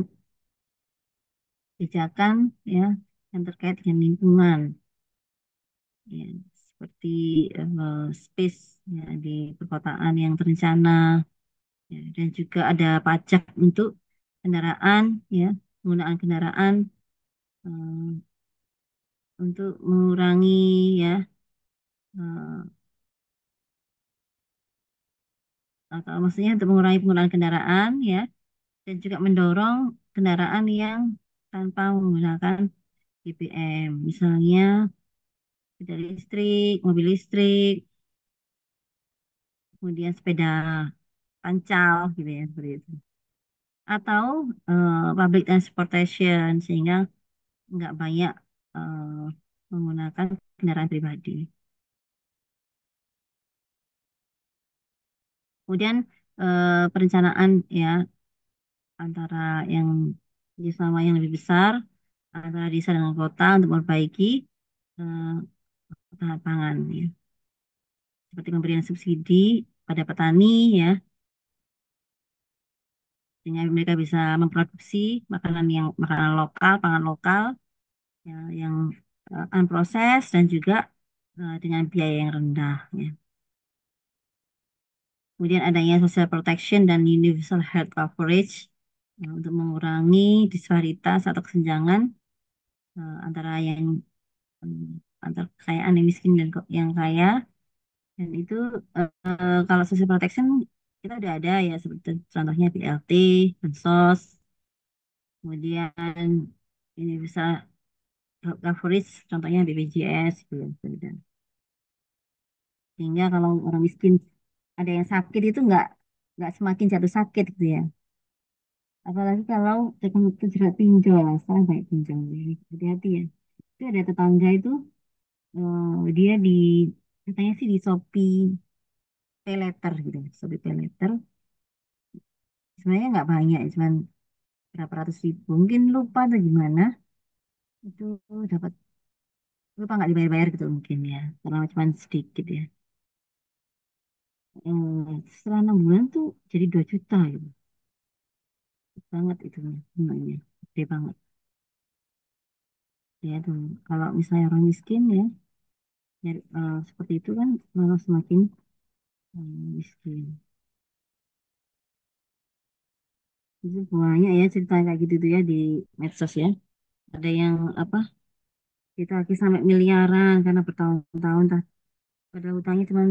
kebijakan ya yang terkait dengan lingkungan ya, seperti space ya, di perkotaan yang terencana ya, dan juga ada pajak untuk kendaraan ya penggunaan kendaraan eh, untuk mengurangi ya eh, atau maksudnya untuk mengurangi penggunaan kendaraan ya dan juga mendorong kendaraan yang tanpa menggunakan BBM misalnya sepeda listrik, mobil listrik, kemudian sepeda pancal gitu ya seperti itu. Atau public transportation sehingga nggak banyak eh, menggunakan kendaraan pribadi. Kemudian perencanaan ya antara yang sama yang lebih besar antara desa dengan kota untuk memperbaiki eh, ketahanan pangan ya. Seperti pemberian subsidi pada petani ya sehingga mereka bisa memproduksi makanan lokal, pangan lokal ya, yang unproses dan juga dengan biaya yang rendah ya. Kemudian adanya social protection dan universal health coverage untuk mengurangi disparitas atau kesenjangan antara antara kekayaan yang miskin dan yang kaya. Dan itu kalau social protection kita udah ada ya seperti contohnya BLT, bansos, kemudian universal health coverage contohnya BPJS gitu ya. Sehingga kalau orang miskin ada yang sakit itu nggak semakin jatuh sakit gitu ya. Apalagi kalau terjerat pinjol, saya baik pinjol, jadi hati-hati ya. Itu ada tetangga itu dia katanya sih di Shopee Pay Later gitu, Shopee Pay Later. Sebenarnya nggak banyak, cuman berapa ratus ribu. Mungkin lupa atau gimana, itu dapat lupa nggak dibayar-bayar gitu mungkin ya, karena cuma sedikit ya. Setelah 6 bulan tuh jadi 2 juta gitu. Banget itu bunganya, gede banget. Ya tuh, kalau misalnya orang miskin ya, seperti itu kan malah semakin miskin. Itu banyak ya cerita kayak gitu tuh ya di medsos ya. Ada yang apa? Kita sampai miliaran karena bertahun-tahun padahal hutangnya cuma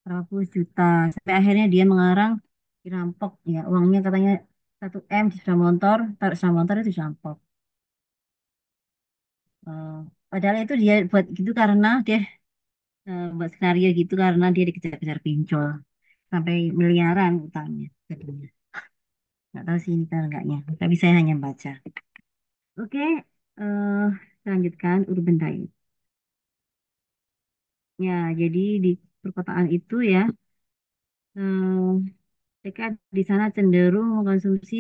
berapa puluh juta. Sampai akhirnya dia mengarang dirampok ya. Uangnya katanya 1 M di sepeda motor, taruh sepeda motor itu dirampok. Eh, Padahal itu dia buat gitu karena dia buat skenario gitu karena dia dikejar-kejar pinjol sampai miliaran utangnya jadinya. Nggak tahu sih ini kan enggaknya, tapi saya hanya baca. Oke, eh lanjutkan Urban Diet. Ya, jadi di perkotaan itu ya, eh, mereka di sana cenderung mengkonsumsi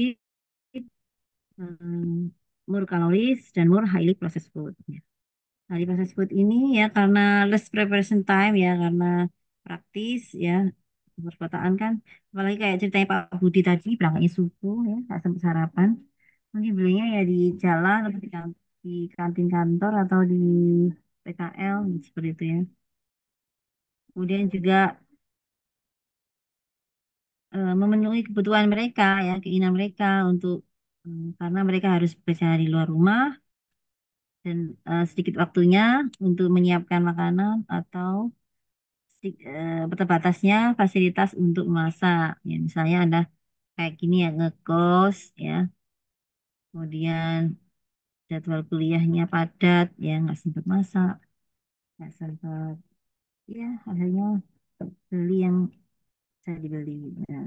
more calories dan more highly processed food. Nah, di processed food ini ya karena less preparation time ya, karena praktis ya, di perkotaan kan, apalagi kayak ceritanya Pak Budi tadi, berangkatnya subuh ya, nggak sempat sarapan. Mungkin belinya ya di jalan atau di kantin kantor atau di PKL seperti itu ya. Kemudian juga memenuhi kebutuhan mereka ya, keinginan mereka untuk karena mereka harus bekerja di luar rumah dan sedikit waktunya untuk menyiapkan makanan atau terbatasnya fasilitas untuk memasak. Ya, misalnya ada kayak gini ya ngekos ya, kemudian jadwal kuliahnya padat ya nggak sempat masak, nggak sempat ya akhirnya beli yang bisa dibeli. Ya.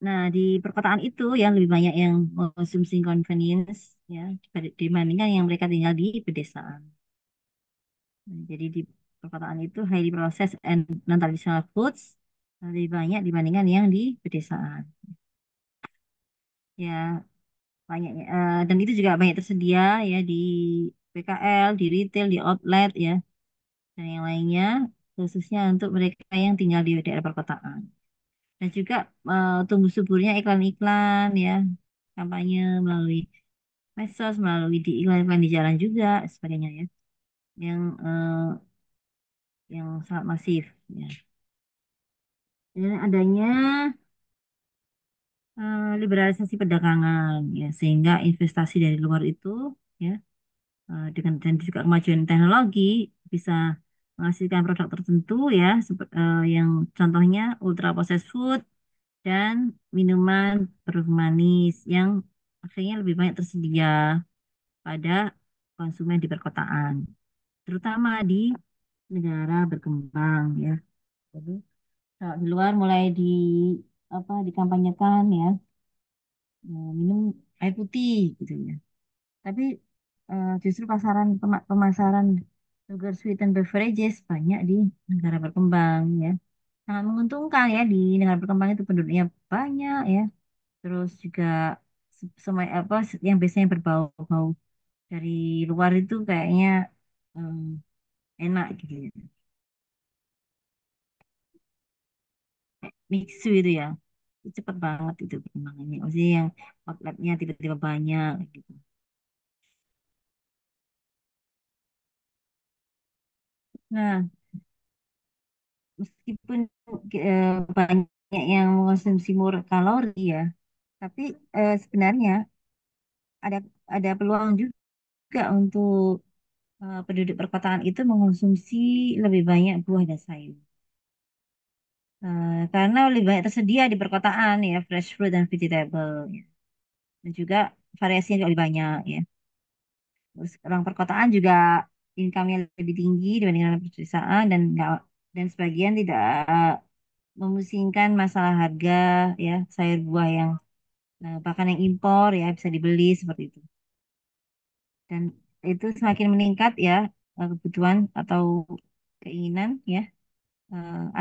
Nah, di perkotaan itu yang lebih banyak yang konsumsi convenience ya dibandingkan yang mereka tinggal di pedesaan. Nah, jadi di perkotaan itu highly processed and non-traditional foods lebih banyak dibandingkan yang di pedesaan. Ya, banyaknya dan itu juga banyak tersedia ya di PKL, di retail, di outlet ya dan yang lainnya khususnya untuk mereka yang tinggal di daerah perkotaan. Dan juga tumbuh suburnya iklan-iklan ya kampanye melalui medsos, melalui di iklan-iklan di jalan juga sebagainya ya yang yang sangat masif ya. Dan adanya liberalisasi perdagangan ya sehingga investasi dari luar itu ya dengan dan juga kemajuan teknologi bisa menghasilkan produk tertentu ya yang contohnya ultra processed food dan minuman bermanis yang akhirnya lebih banyak tersedia pada konsumen di perkotaan terutama di negara berkembang ya. Jadi kalau di luar mulai di apa dikampanyekan ya minum air putih gitu ya. Tapi justru pemasaran sugar sweetened beverages banyak di negara berkembang ya. Sangat menguntungkan ya di negara berkembang itu penduduknya banyak ya. Terus juga semua apa yang biasanya berbau-bau dari luar itu kayaknya em, enak gitu ya. Mixu itu ya. Cepet banget itu perkembangannya. Maksudnya yang outletnya tiba-tiba banyak gitu. Nah, meskipun banyak yang mengonsumsi murah kalori ya, tapi sebenarnya ada ada peluang juga untuk penduduk perkotaan itu mengonsumsi lebih banyak buah dan sayur. Karena lebih banyak tersedia di perkotaan ya, fresh fruit dan vegetable ya. Dan juga variasinya juga lebih banyak ya. Terus orang perkotaan juga income-nya lebih tinggi dibandingkan pedesaan dan nggak dan sebagian tidak memusingkan masalah harga ya sayur buah yang bahkan yang impor ya bisa dibeli seperti itu dan itu semakin meningkat ya kebutuhan atau keinginan ya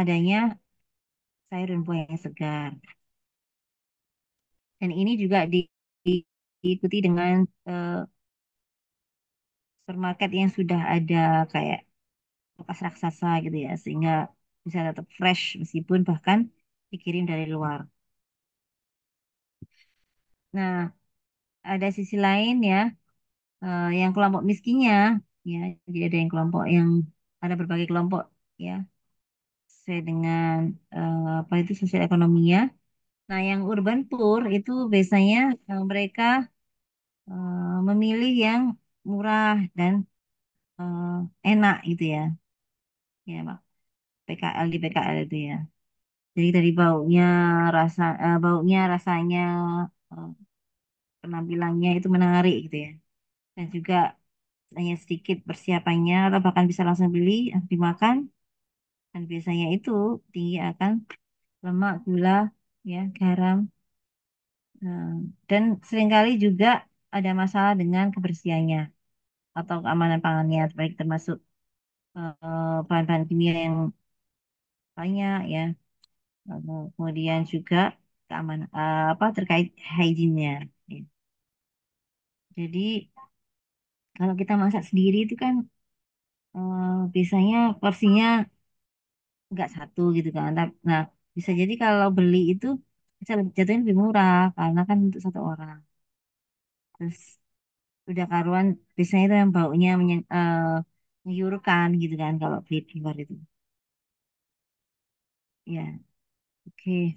adanya sayur dan buah yang segar dan ini juga diikuti dengan eh, supermarket yang sudah ada kayak bekas raksasa gitu ya sehingga bisa tetap fresh meskipun bahkan dikirim dari luar. Nah, ada sisi lain ya yang kelompok miskinnya ya jadi ada yang kelompok yang ada berbagai kelompok ya sesuai dengan apa itu sosial ekonominya. Nah, yang urban poor itu biasanya mereka memilih yang murah dan eh, enak gitu ya, ya Pak. PKL di PKL itu ya. Jadi dari baunya, baunya, rasanya, eh, penampilannya itu menarik gitu ya. Dan juga hanya sedikit persiapannya atau bahkan bisa langsung beli, dimakan. Dan biasanya itu tinggi akan lemak, gula, ya, garam. Nah, dan seringkali juga ada masalah dengan kebersihannya atau keamanan pangannya, baik termasuk bahan-bahan kimia yang banyak ya. Kemudian juga keamanan apa terkait hygiene-nya. Ya. Jadi kalau kita masak sendiri itu kan biasanya porsinya nggak satu gitu kan. Nah, bisa jadi kalau beli itu bisa jatuhnya lebih murah karena kan untuk satu orang. Terus udah karuan biasanya itu yang baunya mengyurukan gitu kan kalau beli di luar itu. Ya, oke.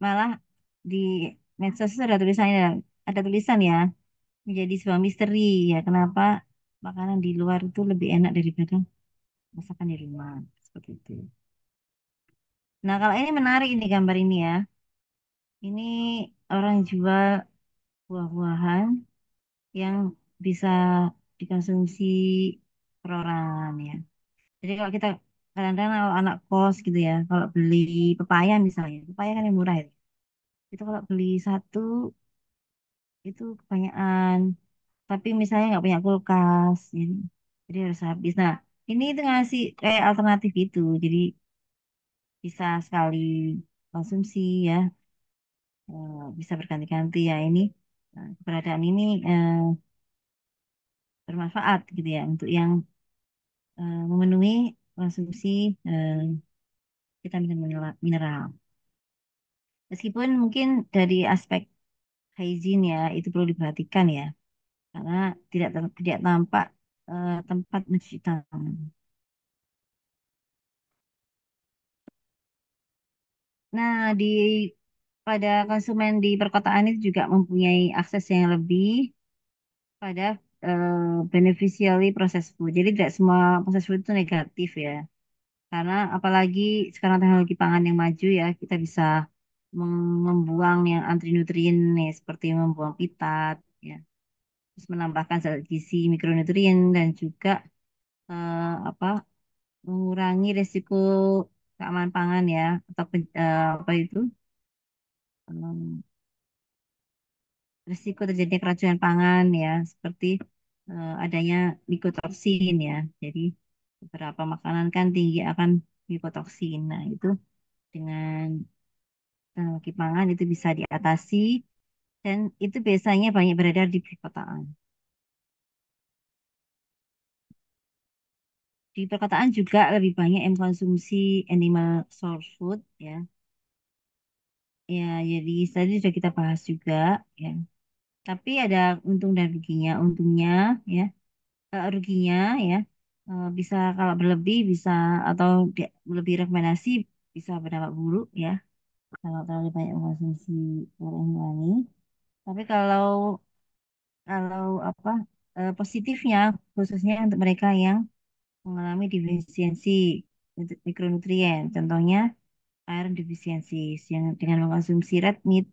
Malah di medsos itu ada tulisan ya, menjadi sebuah misteri ya kenapa makanan di luar itu lebih enak daripada masakan di rumah seperti itu. Nah, kalau ini menarik ini gambar ini ya. Ini orang jual buah-buahan yang bisa dikonsumsi per orang ya. Jadi kalau kita kadang-kadang kalau anak kos gitu ya, kalau beli pepaya misalnya, pepaya kan yang murah itu. Itu kalau beli satu itu kebanyakan. Tapi misalnya nggak punya kulkas, jadi harus habis. Nah, ini itu ngasih kayak alternatif itu. Jadi bisa sekali konsumsi ya, bisa berganti-ganti ya ini. Keberadaan ini bermanfaat gitu ya untuk yang memenuhi konsumsi eh, vitamin dan mineral. Meskipun mungkin dari aspek hygiene ya itu perlu diperhatikan ya karena tidak tampak tempat mencuci tangan. Nah, pada konsumen di perkotaan itu juga mempunyai akses yang lebih pada beneficially processed food. Jadi tidak semua processed food itu negatif ya. Karena apalagi sekarang teknologi pangan yang maju ya, kita bisa membuang yang anti nutrien nih, seperti membuang pitat, ya, terus menambahkan zat gizi, mikronutrien dan juga apa mengurangi risiko keamanan pangan ya atau apa itu risiko terjadinya keracunan pangan ya seperti adanya mikotoksin ya. Jadi beberapa makanan kan tinggi akan mikotoksin. Nah, itu dengan teknologi pangan itu bisa diatasi dan itu biasanya banyak beredar di perkotaan. Di perkotaan juga lebih banyak yang konsumsi animal source food ya. Ya, jadi tadi sudah kita bahas juga ya. Tapi ada untung dan ruginya. Untungnya ya, ruginya ya bisa kalau berlebih bisa atau lebih rekomendasi bisa berdampak buruk ya kalau terlalu banyak mengkonsumsi kalori hewani. Tapi kalau kalau apa positifnya khususnya untuk mereka yang mengalami defisiensi untuk mikronutrien, contohnya iron deficiency yang dengan mengkonsumsi red meat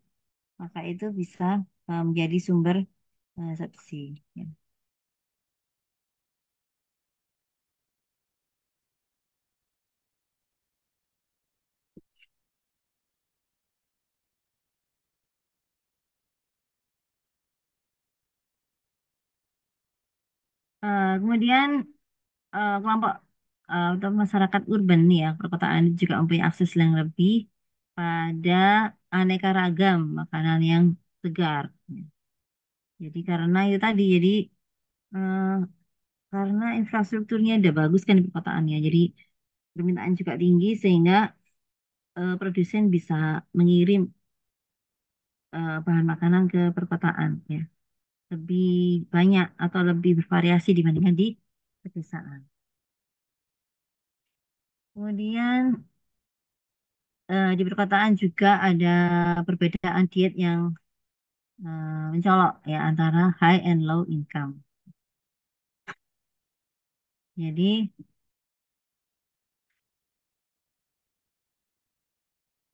maka itu bisa menjadi sumber zat besi. Ya. Kemudian kelompok atau masyarakat urban nih ya, perkotaan juga mempunyai akses yang lebih pada aneka ragam makanan yang segar. Jadi karena itu tadi, jadi eh, karena infrastrukturnya udah bagus kan di perkotaannya, jadi permintaan juga tinggi sehingga produsen bisa mengirim bahan makanan ke perkotaan ya, lebih banyak atau lebih bervariasi dibandingkan di pedesaan. Kemudian di perkotaan juga ada perbedaan diet yang mencolok ya antara high and low income. Jadi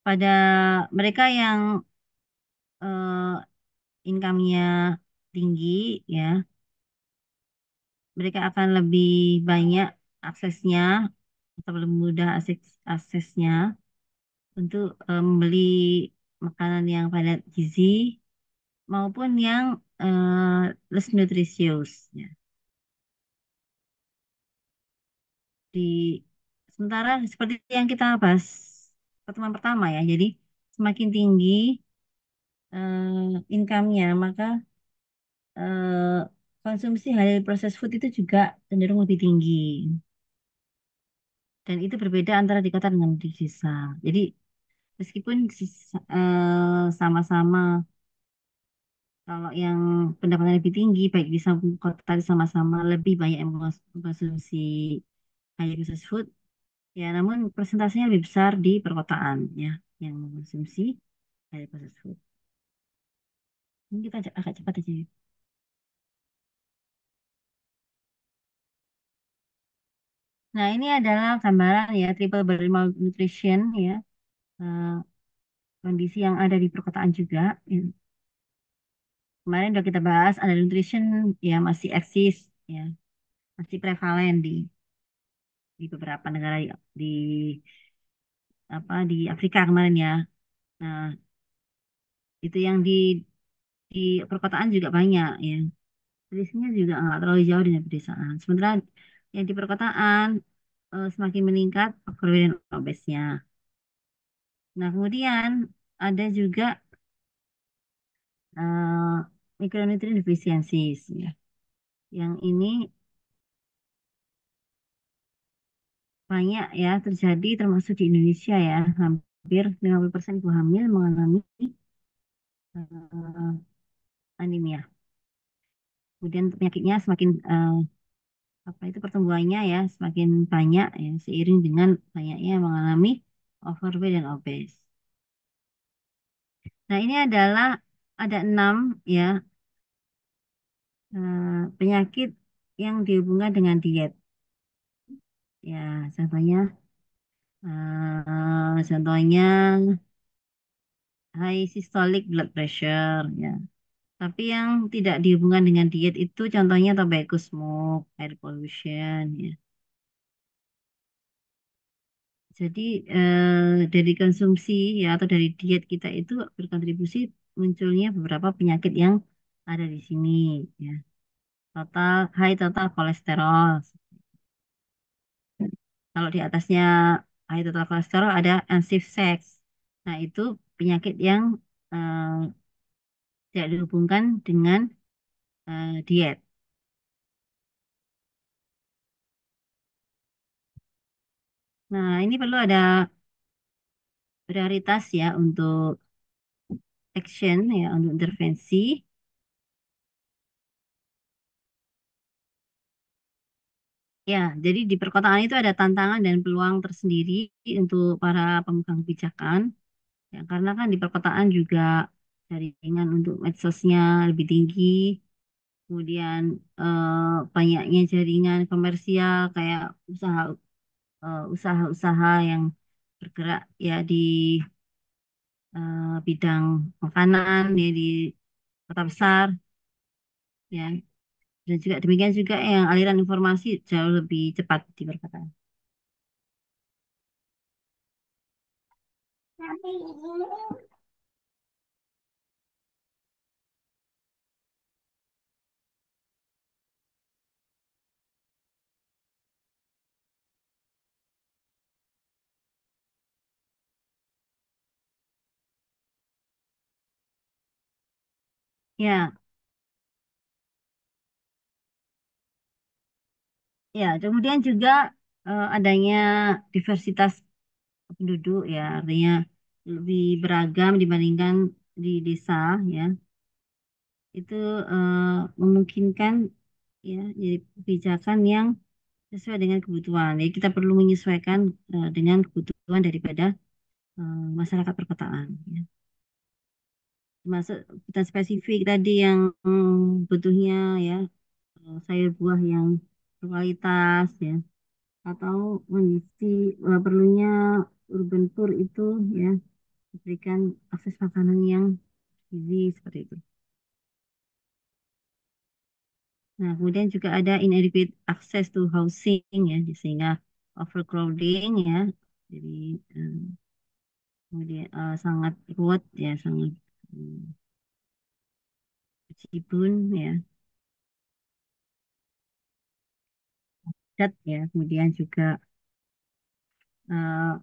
pada mereka yang eh, income-nya tinggi ya, mereka akan lebih banyak aksesnya atau lebih mudah aksesnya untuk membeli makanan yang padat gizi maupun yang less nutritious ya. Di sementara seperti yang kita bahas pertemuan pertama ya, jadi semakin tinggi income-nya maka eh, konsumsi halal processed food itu juga cenderung lebih tinggi. Dan itu berbeda antara di kota dengan di desa. Jadi meskipun sama-sama kalau yang pendapatannya lebih tinggi, baik di kota sama-sama lebih banyak yang mengkonsumsi high processed food, ya namun persentasenya lebih besar di perkotaan ya yang mengkonsumsi high processed food. Ini kita agak cepat aja ya. Nah ini adalah gambaran ya triple barrel malnutrition ya, eh, kondisi yang ada di perkotaan juga. Ya. Kemarin udah kita bahas ada nutrition ya masih eksis ya, masih prevalen di beberapa negara di di Afrika kemarin ya. Nah, itu yang di perkotaan juga banyak ya. Selisihnya juga nggak terlalu jauh dengan pedesaan. Sementara yang di perkotaan semakin meningkat overweight dan obesnya. Nah, kemudian ada juga micronutrient deficiencies ya. Yang ini banyak ya terjadi termasuk di Indonesia ya. Hampir 50% ibu hamil mengalami eh, anemia. Kemudian penyakitnya semakin itu pertumbuhannya ya semakin banyak ya seiring dengan banyaknya yang mengalami overweight dan obes. Nah, ini adalah ada 6 ya penyakit yang dihubungkan dengan diet. Ya, contohnya high systolic blood pressure ya. Tapi yang tidak dihubungkan dengan diet itu contohnya tobacco smoke, air pollution ya. Jadi dari konsumsi ya atau dari diet kita itu berkontribusi munculnya beberapa penyakit yang ada di sini ya. Total kolesterol. Kalau di atasnya high total kolesterol ada unsafe sex. Nah, itu penyakit yang eh, tidak dihubungkan dengan diet. Nah, ini perlu ada prioritas ya untuk action ya untuk intervensi. Ya, jadi di perkotaan itu ada tantangan dan peluang tersendiri untuk para pemegang kebijakan. Ya, karena kan di perkotaan juga jaringan untuk medsosnya lebih tinggi, kemudian banyaknya jaringan komersial kayak usaha-usaha yang bergerak ya di bidang makanan ya di kota besar ya. Dan juga demikian juga yang aliran informasi jauh lebih cepat di perkotaan. Ya, ya. Kemudian juga adanya diversitas penduduk ya, artinya lebih beragam dibandingkan di desa ya. Itu memungkinkan ya jadi kebijakan yang sesuai dengan kebutuhan. Jadi kita perlu menyesuaikan dengan kebutuhan daripada masyarakat perkotaan. Ya. Termasuk kita spesifik tadi yang butuhnya ya sayur buah yang berkualitas ya, atau kondisi perlunya urban poor itu ya diberikan akses makanan yang gizi seperti itu. Nah, kemudian juga ada inadequate access to housing ya, sehingga overcrowding ya, jadi eh, kemudian sangat ruwet ya, sangat hmm, bejibun ya, padat ya, kemudian juga eh,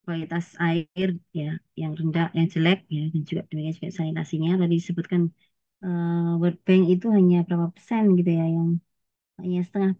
kualitas air ya yang rendah, yang jelek ya, dan juga demikian juga sanitasinya tadi disebutkan World Bank itu hanya berapa persen gitu ya, yang hanya setengah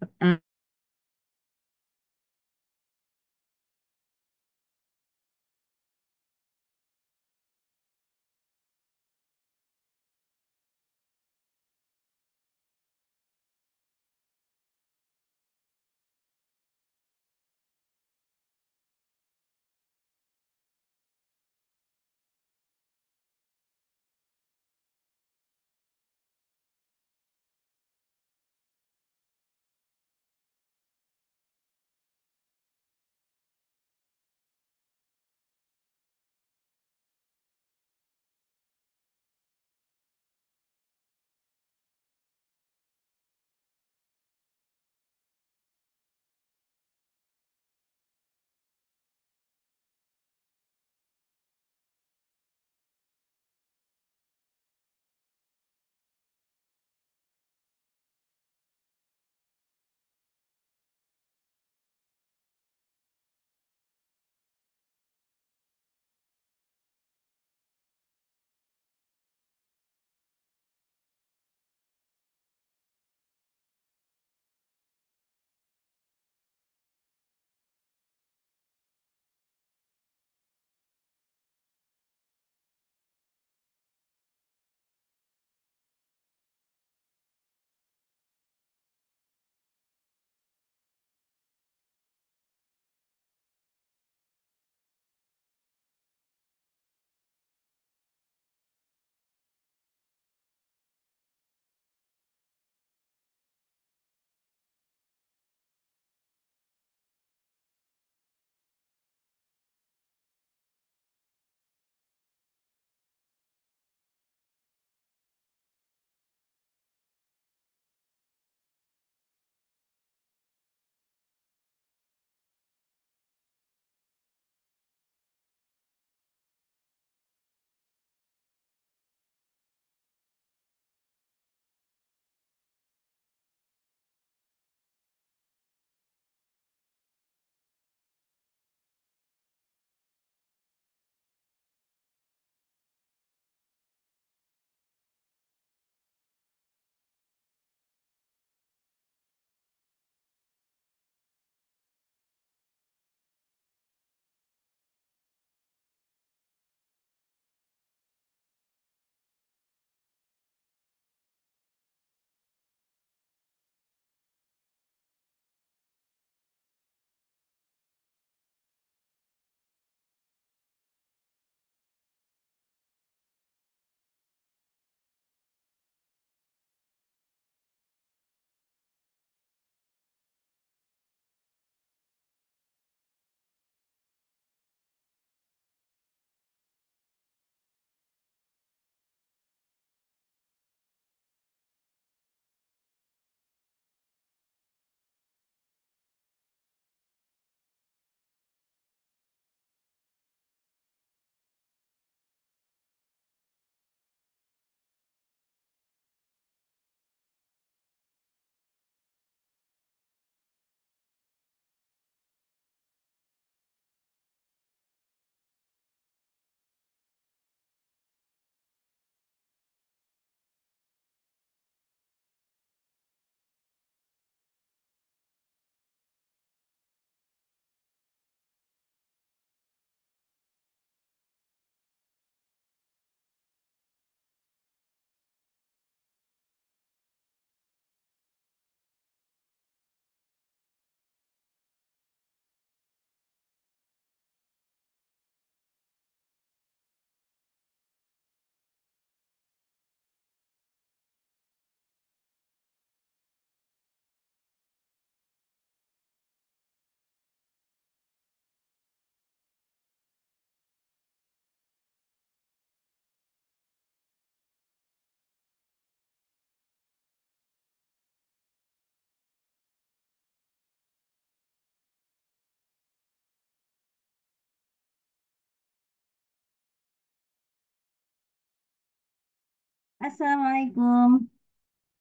Assalamualaikum.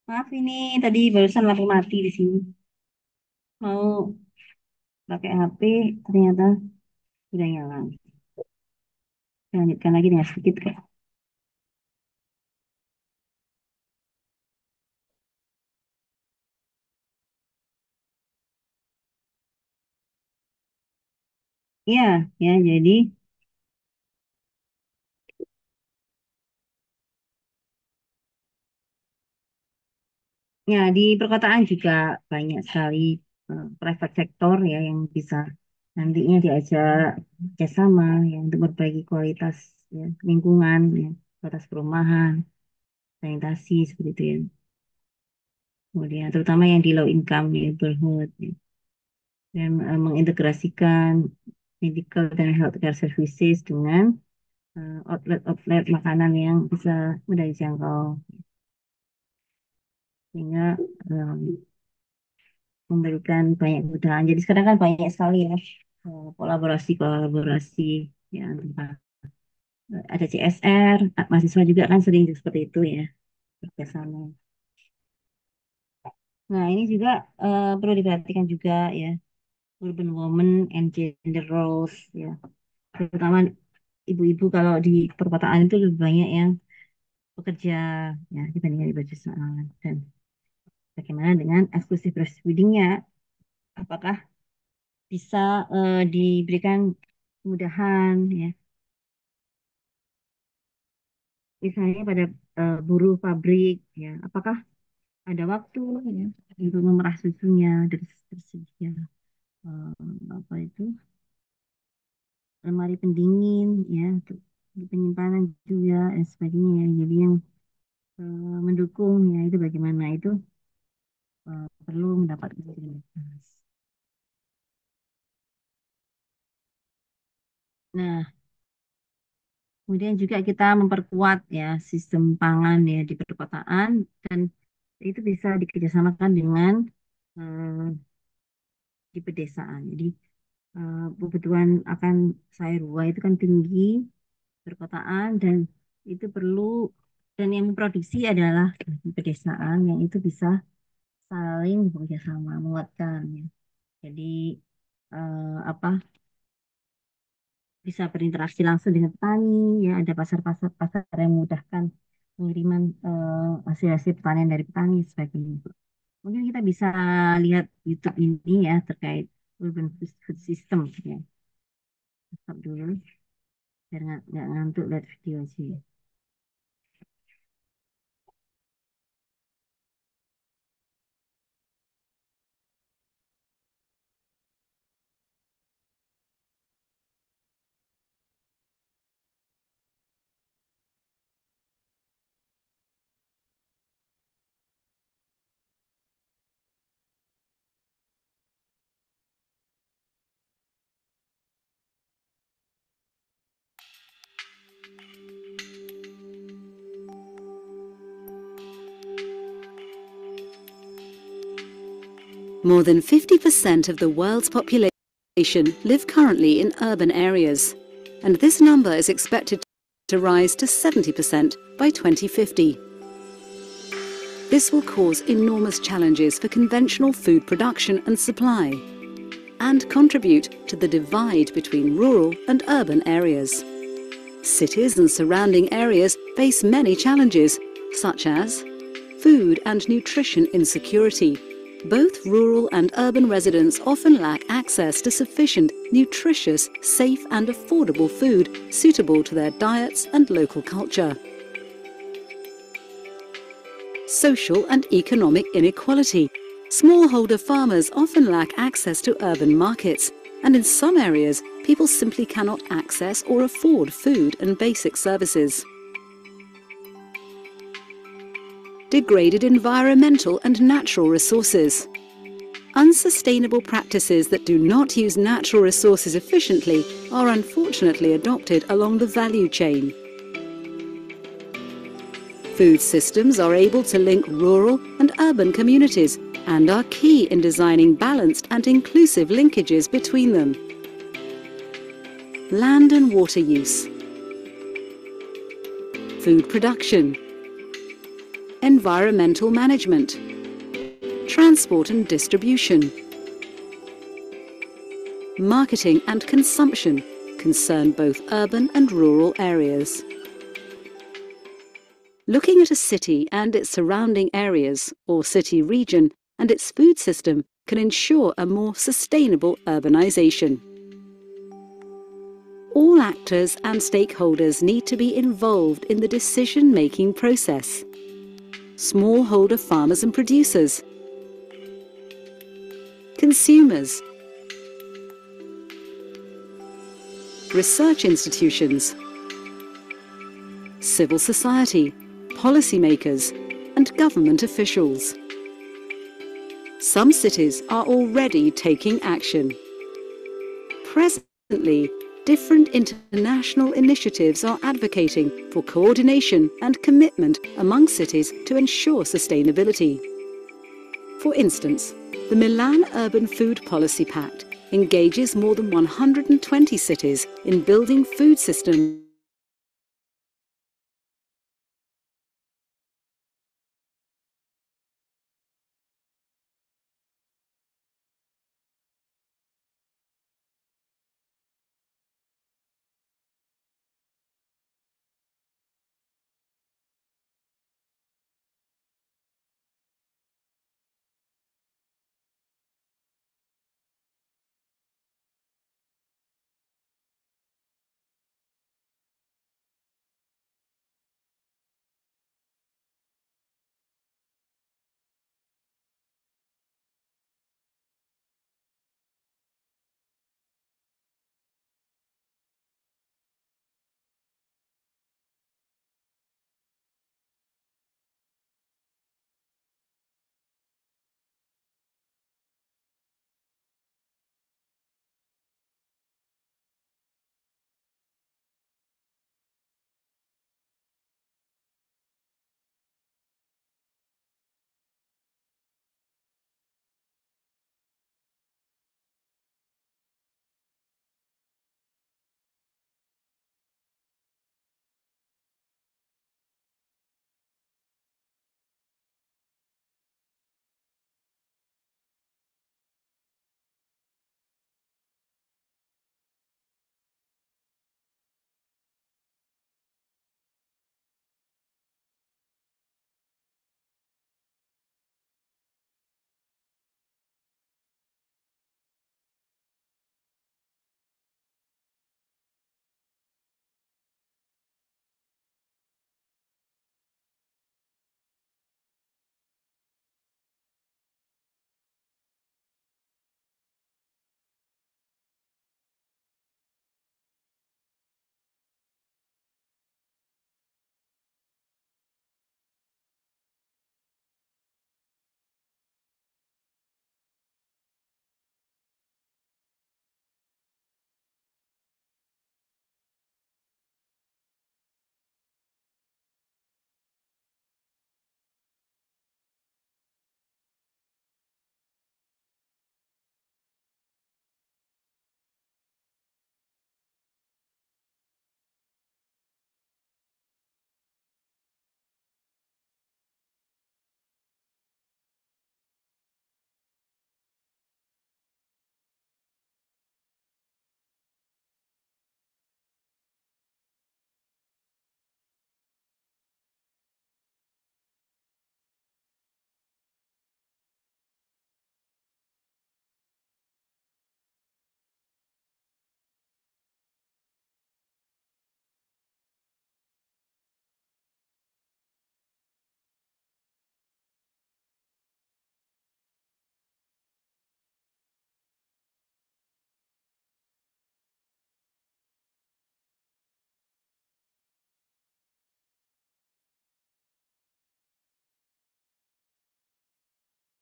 Maaf ini tadi barusan lampu mati di sini. Mau pakai HP ternyata udah nyala. Lanjutkan lagi dengan sedikit kak. Iya, ya jadi ya di perkotaan juga banyak sekali private sector ya yang bisa nantinya diajak kerjasama ya untuk memperbaiki kualitas ya, lingkungan ya, kualitas perumahan, sanitasi seperti itu ya. Kemudian terutama yang di low income neighborhood ya, dan mengintegrasikan medical dan healthcare services dengan outlet-outlet makanan yang bisa mudah dijangkau sehingga memberikan banyak kemudahan. Jadi sekarang kan banyak sekali ya kolaborasi-kolaborasi ya antara ada CSR, mahasiswa juga kan sering seperti itu ya bekerjasama. Nah ini juga perlu diperhatikan juga ya urban women and gender roles ya terutama ibu-ibu kalau di perkotaan itu lebih banyak yang bekerja ya dibandingkan di pedesaan dan bagaimana dengan eksklusif breastfeedingnya apakah bisa diberikan kemudahan ya misalnya pada buruh pabrik ya apakah ada waktu ya untuk memerah susunya dari tersedia eh, apa itu lemari pendingin ya untuk penyimpanan juga dan sebagainya ya. Jadi yang mendukung ya itu bagaimana itu perlu mendapatkan fasilitas. Nah, kemudian juga kita memperkuat ya sistem pangan ya di perkotaan dan itu bisa dikerjasamakan dengan eh, di pedesaan. Jadi kebutuhan akan sayur buah itu kan tinggi perkotaan dan itu perlu dan yang memproduksi adalah di pedesaan yang itu bisa saling bekerja sama menguatkan ya. Jadi apa bisa berinteraksi langsung dengan petani ya ada pasar-pasar pasar yang memudahkan pengiriman hasil-hasil pertanian dari petani sebagainya. Mungkin kita bisa lihat YouTube ini ya terkait urban food system ya. Stop dulu biar nggak ngantuk lihat video aja. More than 50% of the world's population live currently in urban areas, and this number is expected to rise to 70% by 2050. This will cause enormous challenges for conventional food production and supply, and contribute to the divide between rural and urban areas. Cities and surrounding areas face many challenges, such as food and nutrition insecurity. Both rural and urban residents often lack access to sufficient, nutritious, safe and affordable food suitable to their diets and local culture. Social and economic inequality. Smallholder farmers often lack access to urban markets, and in some areas, people simply cannot access or afford food and basic services. Degraded environmental and natural resources. Unsustainable practices that do not use natural resources efficiently are unfortunately adopted along the value chain. Food systems are able to link rural and urban communities and are key in designing balanced and inclusive linkages between them. Land and water use. Food production. environmental management, transport and distribution, marketing and consumption concern both urban and rural areas. Looking at a city and its surrounding areas, or city region, and its food system can ensure a more sustainable urbanisation. All actors and stakeholders need to be involved in the decision-making process. Smallholder farmers and producers, consumers, research institutions, civil society, policymakers, and government officials. Some cities are already taking action. Presently, different international initiatives are advocating for coordination and commitment among cities to ensure sustainability. For instance, the Milan Urban Food Policy Pact engages more than 120 cities in building food systems